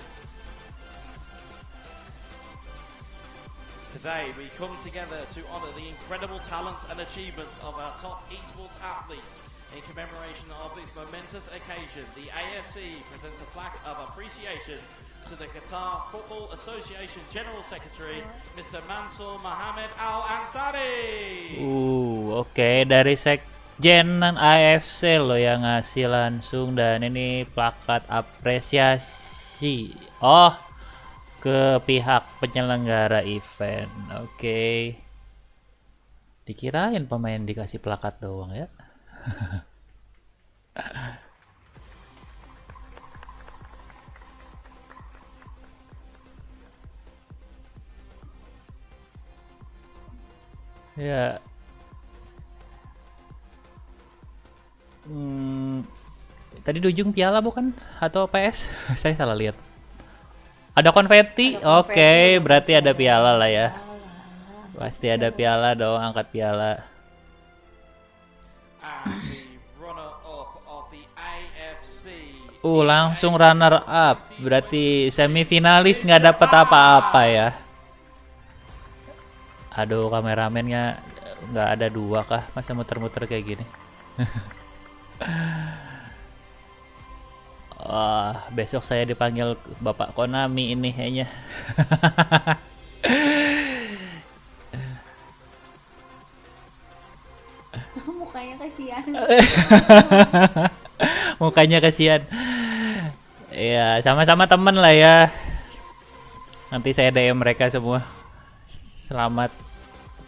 Speaker 1: Today we come together to honour the incredible talents and achievements of our top esports athletes. In commemoration of this momentous occasion, the AFC presents a plaque of appreciation to the Qatar Football Association General Secretary, Mr. Mansour Mohammed Al-Ansari.
Speaker 3: Oke, dari Sekjen AFC loh yang ngasih langsung, dan ini plakat apresiasi. Oh, ke pihak penyelenggara event. Oke. Dikirain pemain dikasih plakat doang ya. Ya. Tadi di ujung piala bukan? Atau PS? Saya salah lihat. Ada konfeti? Oke, berarti ada piala lah ya. Pasti ada piala dong, angkat piala. Langsung runner up. Berarti semifinalis nggak dapat apa-apa ya. Aduh, kameramennya nggak ada dua kah? Masa muter-muter kayak gini? Wah, besok saya dipanggil Bapak Konami ini kayaknya.
Speaker 4: Mukanya kasihan.
Speaker 3: Mukanya kasihan. Ya, sama-sama temen lah ya. Nanti saya DM mereka semua. Selamat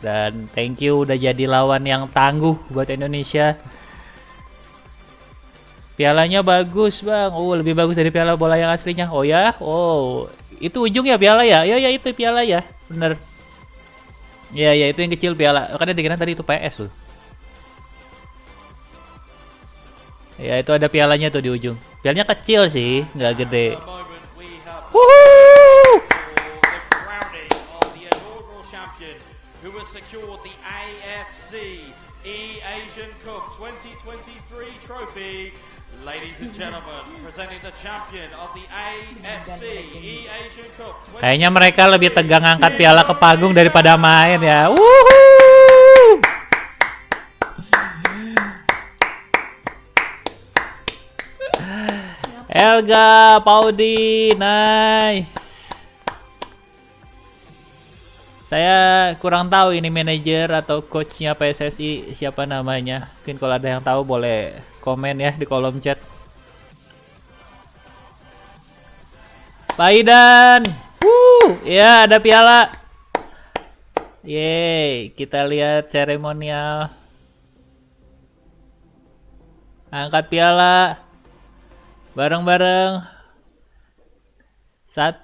Speaker 3: dan thank you udah jadi lawan yang tangguh buat Indonesia. Pialanya bagus bang. Lebih bagus dari piala bola yang aslinya. Oh ya, itu ujung ya piala ya. Ya itu piala ya, bener. Ya itu yang kecil piala. Karena dikira tadi itu PS loh. Ya itu ada pialanya tuh di ujung. Pialanya kecil sih, nggak gede. Woohoo!
Speaker 1: Who has secured the AFC eAsian Cup 2023 trophy. Ladies and gentlemen, presenting the champion of the AFC eAsian Cup.
Speaker 3: Kayaknya mereka lebih tegang angkat piala ke panggung daripada main ya. Woohoo! Elga, Paudi, nice. Saya kurang tahu ini manajer atau coachnya PSSI siapa namanya. Mungkin kalau ada yang tahu boleh komen ya di kolom chat. Pak Idan, ya ada piala. Yeay, kita lihat seremonial. Angkat piala. Bareng-bareng. 1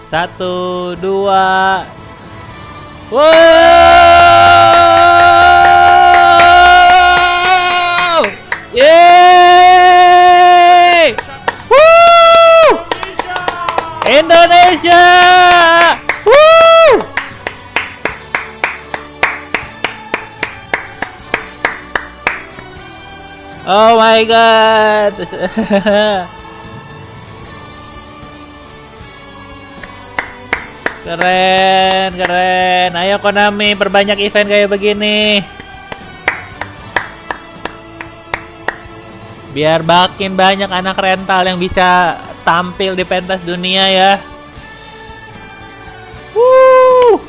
Speaker 3: 1 2. Wow! Yeay! Woo! Indonesia! Woo! Oh my god. Keren. Ayo Konami, perbanyak event kayak begini. Biar makin banyak anak rental yang bisa tampil di pentas dunia ya. Woo!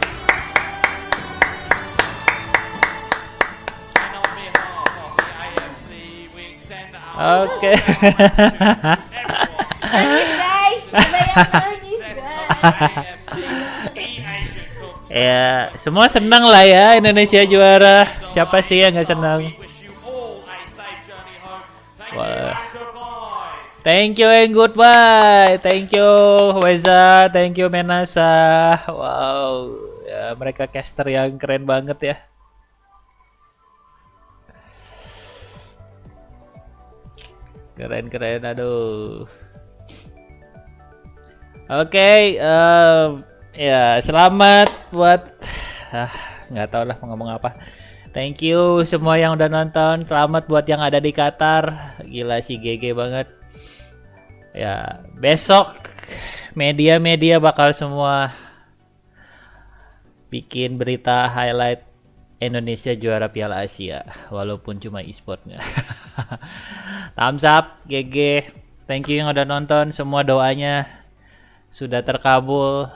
Speaker 3: Oke.
Speaker 4: Nangis guys, ada yang nangis guys.
Speaker 3: Ya, semua senang lah ya Indonesia juara. Siapa sih yang nggak senang? Wah. Thank you and goodbye. Thank you Weza, thank you Menasa. Wow, ya, mereka caster yang keren banget ya. Keren, aduh. Oke, ya selamat buat nggak tahu lah mau ngomong apa. Thank you semua yang udah nonton. Selamat buat yang ada di Qatar. Gila sih GG banget. Ya, besok media-media bakal semua bikin berita highlight Indonesia juara Piala Asia, walaupun cuma e-sportnya. Thumbs up, GG. Thank you yang udah nonton. Semua doanya sudah terkabul.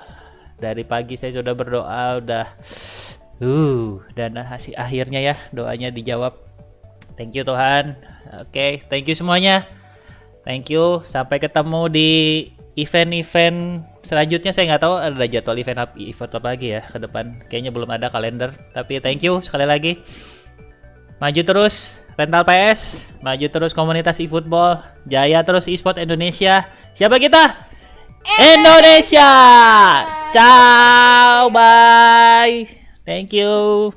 Speaker 3: Dari pagi saya sudah berdoa, dan akhirnya ya doanya dijawab. Thank you Tuhan. Oke, thank you semuanya. Thank you. Sampai ketemu di event-event selanjutnya. Saya nggak tahu ada jadwal event apa lagi ya ke depan. Kayaknya belum ada kalender. Tapi thank you sekali lagi. Maju terus rental PS. Maju terus komunitas eFootball. Jaya terus eSport Indonesia. Siapa kita? Indonesia. Ciao. Bye. Thank you.